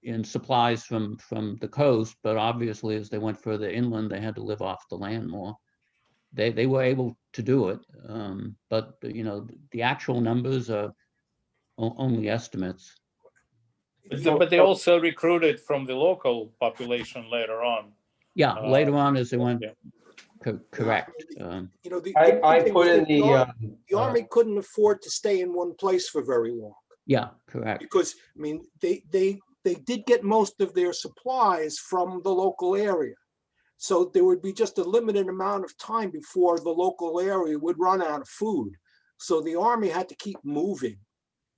in supplies from the coast, but obviously as they went further inland, they had to live off the land more. They were able to do it, but the actual numbers are only estimates.
But they also recruited from the local population later on.
Yeah, later on as they went.
Yeah.
Correct.
I put in the army couldn't afford to stay in one place for very long.
Yeah, correct.
Because I mean, they did get most of their supplies from the local area. So there would be just a limited amount of time before the local area would run out of food. So the army had to keep moving,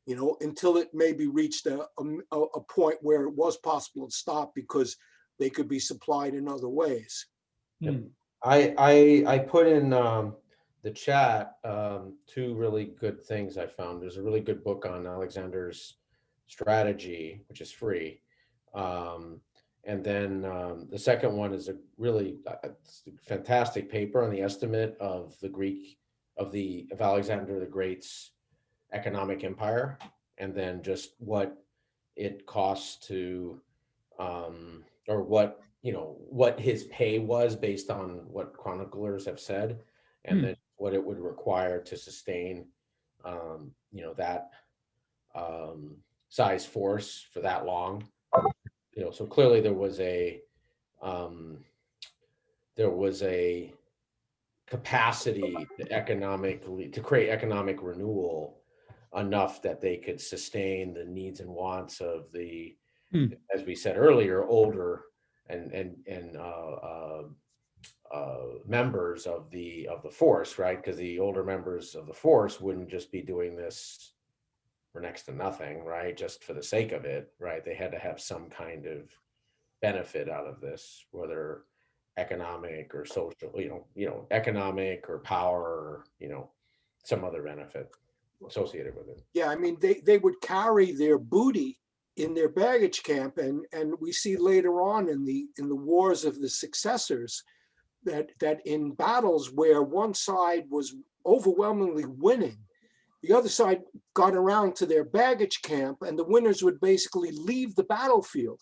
until it maybe reached a point where it was possible to stop because they could be supplied in other ways.
I put in the chat two really good things I found. There's a really good book on Alexander's strategy, which is free. And then the second one is a really fantastic paper on the estimate of of Alexander the Great's economic empire, and then just what it costs to, or what his pay was based on what chroniclers have said, and then what it would require to sustain, that size force for that long. So clearly there was a capacity to create economic renewal enough that they could sustain the needs and wants of the, as we said earlier, older and members of the force, right? Because the older members of the force wouldn't just be doing this for next to nothing, right? Just for the sake of it, right? They had to have some kind of benefit out of this, whether economic or social, economic or power, or, some other benefit associated with it.
Yeah, I mean, they would carry their booty in their baggage camp, and we see later on in the wars of the successors that in battles where one side was overwhelmingly winning, the other side got around to their baggage camp, and the winners would basically leave the battlefield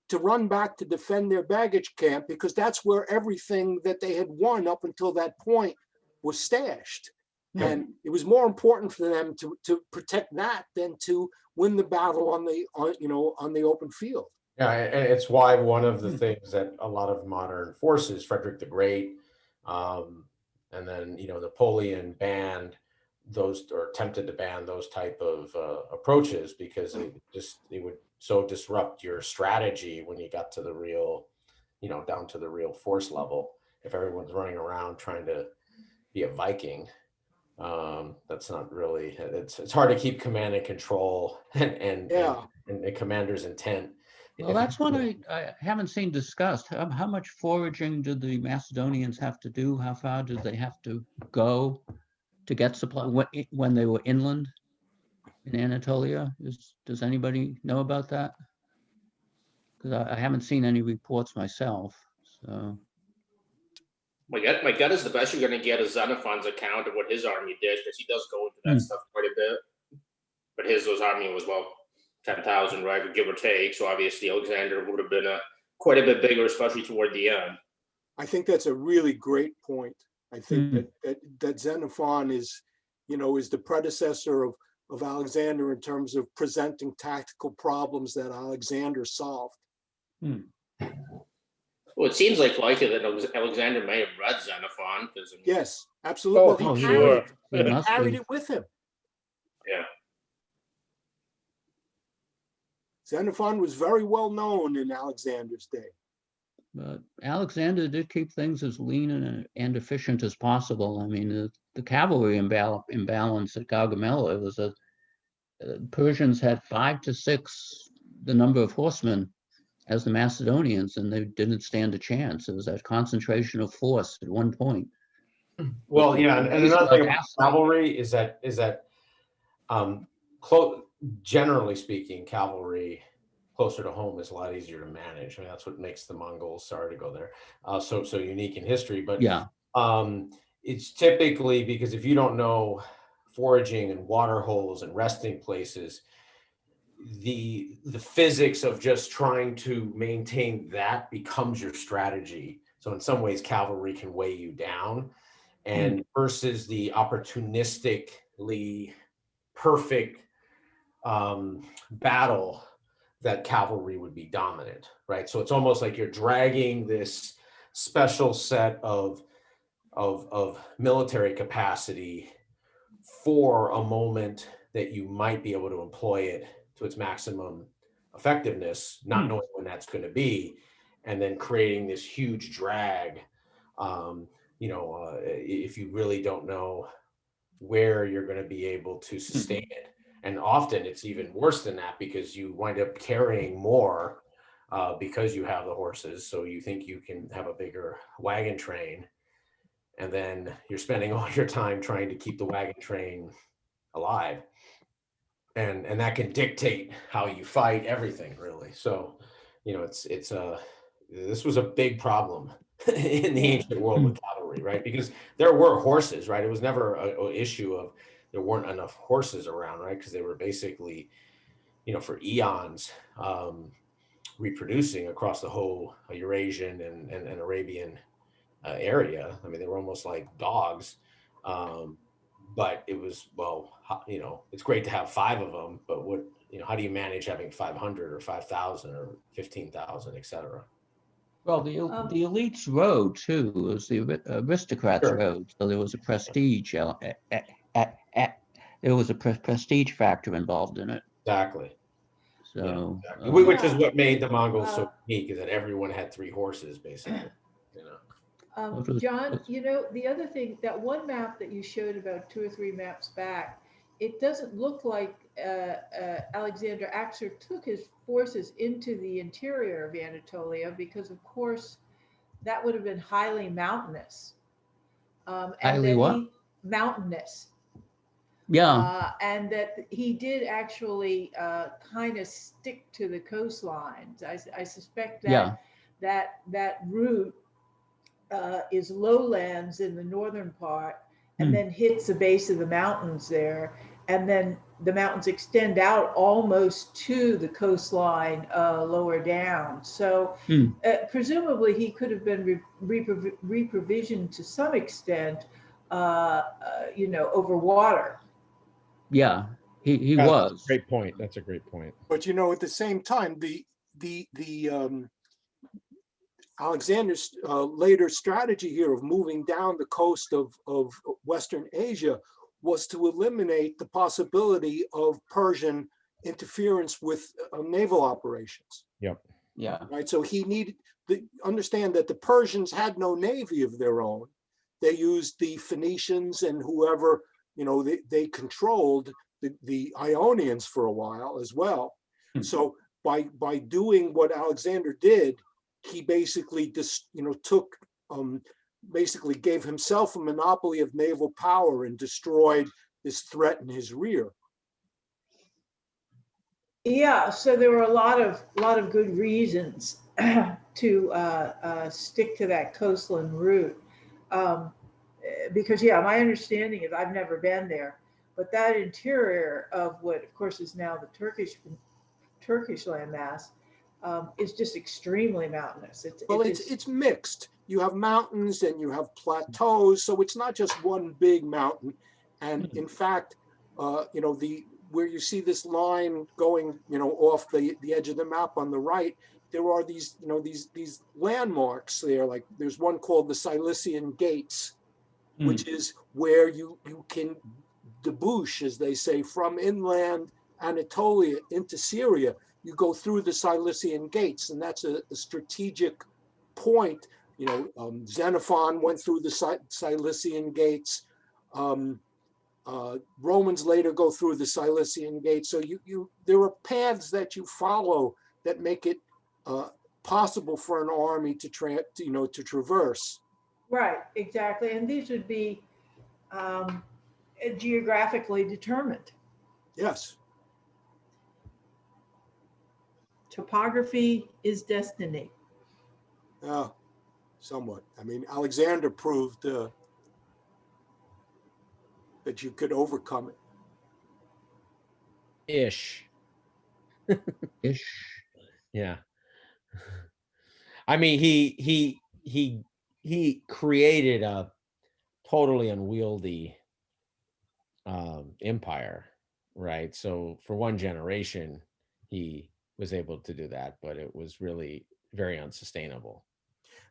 to run back to defend their baggage camp, because that's where everything that they had won up until that point was stashed. And it was more important for them to protect that than to win the battle on the open field.
Yeah, and it's why one of the things that a lot of modern forces, Frederick the Great, and then Napoleon banned those, or attempted to ban those type of approaches, because it would so disrupt your strategy when you got to the real, down to the real force level. If everyone's running around trying to be a Viking, that's not really, it's hard to keep command and control and the commander's intent.
Well, that's what I haven't seen discussed. How much foraging did the Macedonians have to do? How far did they have to go to get supply when they were inland in Anatolia? Does anybody know about that? Because I haven't seen any reports myself. So
my gut is the best you're going to get is Xenophon's account of what his army did, because he does go into that stuff quite a bit. But his army was 10,000, right, give or take. So obviously Alexander would have been quite a bit bigger, especially toward the end.
I think that's a really great point. I think that Xenophon is the predecessor of Alexander in terms of presenting tactical problems that Alexander solved.
Well, it seems likely that Alexander may have read Xenophon.
Yes, absolutely.
Oh, sure.
He carried it with him.
Yeah.
Xenophon was very well known in Alexander's day.
But Alexander did keep things as lean and efficient as possible. I mean, the cavalry imbalance at Gaugamela, was Persians had 5 to 6 the number of horsemen as the Macedonians, and they didn't stand a chance. It was that concentration of force at one point.
Well, yeah, and another thing about cavalry is that generally speaking, cavalry closer to home is a lot easier to manage. I mean, that's what makes the Mongols, sorry to go there, so unique in history. But
yeah,
it's typically because if you don't know foraging and water holes and resting places, the physics of just trying to maintain that becomes your strategy. So in some ways, cavalry can weigh you down, and versus the opportunistically perfect battle that cavalry would be dominant, right? So it's almost like you're dragging this special set of military capacity for a moment that you might be able to employ it to its maximum effectiveness, not knowing when that's going to be, and then creating this huge drag. If you really don't know where you're going to be able to sustain it. And often it's even worse than that, because you wind up carrying more because you have the horses. So you think you can have a bigger wagon train, and then you're spending all your time trying to keep the wagon train alive. And that can dictate how you fight everything, really. So, this was a big problem in the ancient world with cavalry, right? Because there were horses, right? It was never an issue of there weren't enough horses around, right? Because they were basically, for eons, reproducing across the whole Eurasian and Arabian area. I mean, they were almost like dogs. But it was, it's great to have 5 of them, but how do you manage having 500 or 5,000 or 15,000, et cetera?
Well, the elites rode too. It was the aristocrats rode, so there was a prestige. There was a prestige factor involved in it.
Exactly.
So,
exactly. Which is what made the Mongols so unique, is that everyone had 3 horses, basically.
John, the other thing, that one map that you showed about 2 or 3 maps back, it doesn't look like Alexander actually took his forces into the interior of Anatolia, because of course that would have been highly mountainous. Mountainous.
Yeah.
And that he did actually kind of stick to the coastlines. I suspect that that route is lowlands in the northern part, and then hits the base of the mountains there. and then the mountains extend out almost to the coastline lower down. So presumably he could have been reprovisioned to some extent, over water.
Yeah, he
That's
was.
a great point. That's a great point.
But at the same time, the Alexander's later strategy here of moving down the coast of Western Asia was to eliminate the possibility of Persian interference with naval operations.
Yep.
Yeah.
Right. So he needed to understand that the Persians had no navy of their own. They used the Phoenicians and whoever, they controlled the Ionians for a while as well. So by doing what Alexander did, he basically just, basically gave himself a monopoly of naval power and destroyed this threat in his rear.
Yeah, so there were a lot of good reasons to stick to that coastline route, because my understanding is, I've never been there, but that interior of what, of course, is now the Turkish landmass is just extremely mountainous.
It's mixed. You have mountains and you have plateaus, so it's not just one big mountain. And in fact, where you see this line going, off the edge of the map on the right, there are these, these landmarks there. Like there's one called the Cylician Gates, which is where you can debouche, as they say, from inland Anatolia into Syria. You go through the Cylician Gates, and that's a strategic point. Xenophon went through the Cylician Gates. Romans later go through the Cylician Gates. So there are paths that you follow that make it possible for an army to traverse.
Right, exactly, and these would be geographically determined.
Yes.
Topography is destiny.
Somewhat. I mean, Alexander proved that you could overcome it.
Ish.
Ish.
Yeah. I mean, he created a totally unwieldy empire, right? So for one generation, he was able to do that, but it was really very unsustainable.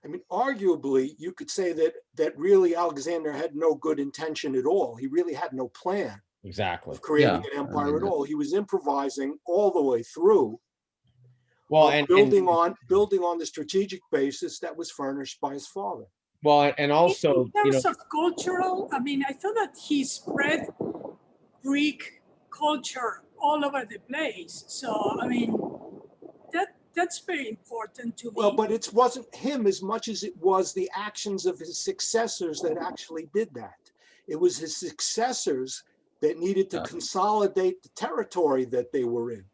I mean, arguably, you could say that really Alexander had no good intention at all. He really had no plan
Exactly
of creating an empire at all. He was improvising all the way through.
Well, and
building on the strategic basis that was furnished by his father.
Well, and also,
in terms of cultural, I mean, I thought that he spread Greek culture all over the place. So, I mean, that's very important to me.
Well, but it wasn't him as much as it was the actions of his successors that actually did that. It was his successors that needed to consolidate the territory that they were in.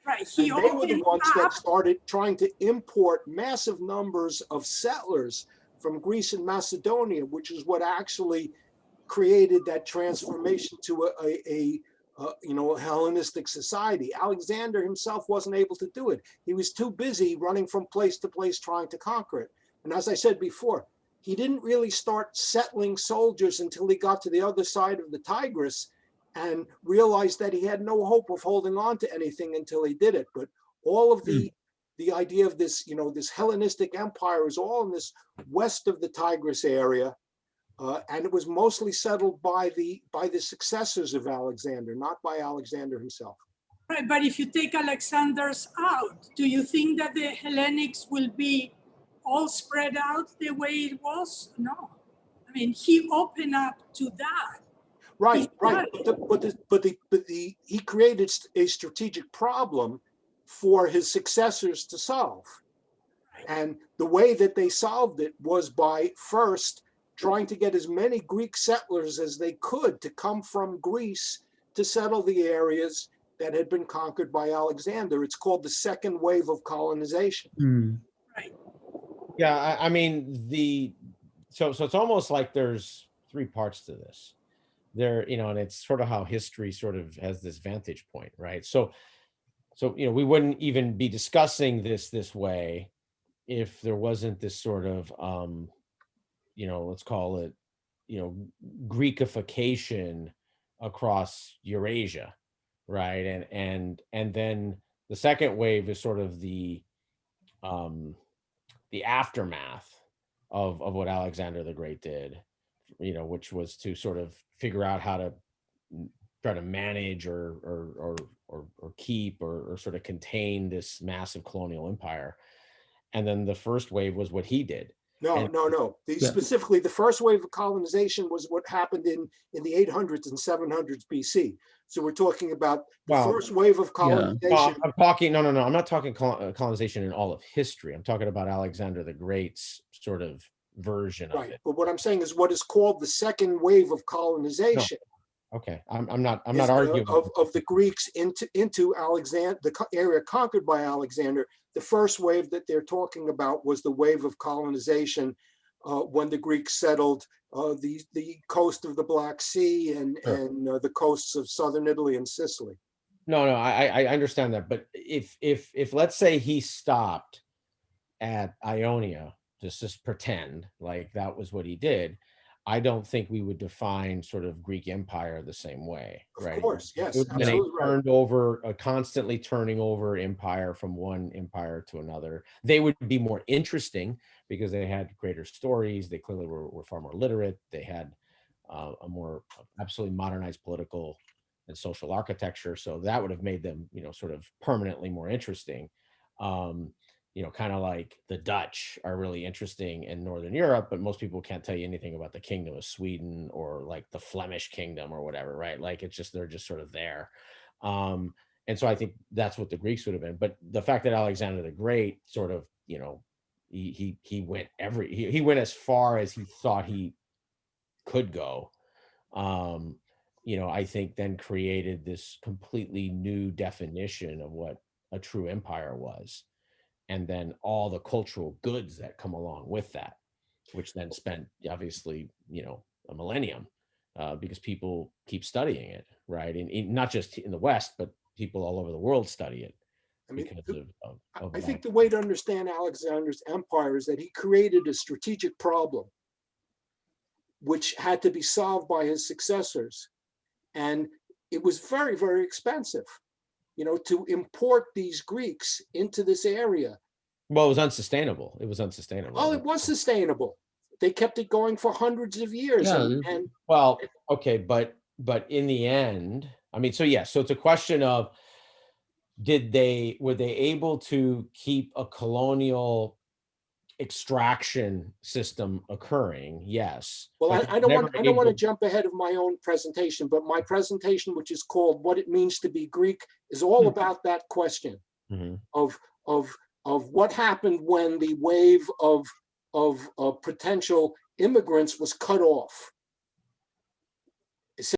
Right.
They were the ones that started trying to import massive numbers of settlers from Greece and Macedonia, which is what actually created that transformation to a Hellenistic society. Alexander himself wasn't able to do it. He was too busy running from place to place trying to conquer it. And as I said before, he didn't really start settling soldiers until he got to the other side of the Tigris and realized that he had no hope of holding on to anything until he did it. But all of the idea of this, this Hellenistic empire is all in this west of the Tigris area. And it was mostly settled by the successors of Alexander, not by Alexander himself.
Right, but if you take Alexander's out, do you think that the Hellenics will be all spread out the way it was? No. I mean, he opened up to that.
Right. But he created a strategic problem for his successors to solve. And the way that they solved it was by first trying to get as many Greek settlers as they could to come from Greece to settle the areas that had been conquered by Alexander. It's called the second wave of colonization.
Right.
Yeah, I mean, so it's almost like there's three parts to this. there, and it's sort of how history sort of has this vantage point, right? So we wouldn't even be discussing this way if there wasn't this sort of let's call it Greekification across Eurasia, right? And then the second wave is sort of the aftermath of what Alexander the Great did, which was to sort of figure out how to try to manage or keep or sort of contain this massive colonial empire. And then the first wave was what he did.
No. Specifically, the first wave of colonization was what happened in the 800s and 700s BC. So we're talking about the first wave of colonization.
I'm talking, no. I'm not talking colonization in all of history. I'm talking about Alexander the Great's sort of version of it.
But what I'm saying is what is called the second wave of colonization.
No. Okay, I'm not arguing
of the Greeks into Alexander, the area conquered by Alexander. The first wave that they're talking about was the wave of colonization when the Greeks settled the coast of the Black Sea and the coasts of southern Italy and Sicily.
No, I understand that, but if let's say he stopped at Ionia, just pretend like that was what he did, I don't think we would define sort of Greek Empire the same way, right?
Of course, yes,
absolutely. Turned over, constantly turning over empire from one empire to another. They would be more interesting because they had greater stories. They clearly were far more literate. They had a more absolutely modernized political and social architecture. So that would have made them, sort of permanently more interesting. Kind of like the Dutch are really interesting in Northern Europe, but most people can't tell you anything about the Kingdom of Sweden or like the Flemish Kingdom or whatever, right? Like they're just sort of there. And so I think that's what the Greeks would have been. But the fact that Alexander the Great sort of, he went he went as far as he thought he could go, I think then created this completely new definition of what a true empire was. And then all the cultural goods that come along with that, which then spent obviously, a millennium, because people keep studying it, right? And not just in the West, but people all over the world study it.
I think the way to understand Alexander's empire is that he created a strategic problem, which had to be solved by his successors. And it was very, very expensive. To import these Greeks into this area.
Well, it was unsustainable.
Oh, it was sustainable. They kept it going for hundreds of years.
Yeah. Okay, but in the end, so it's a question of were they able to keep a colonial extraction system occurring? Yes.
Well, I don't want to jump ahead of my own presentation, but my presentation, which is called "What It Means to Be Greek," is all about that question of what happened when the wave of potential immigrants was cut off.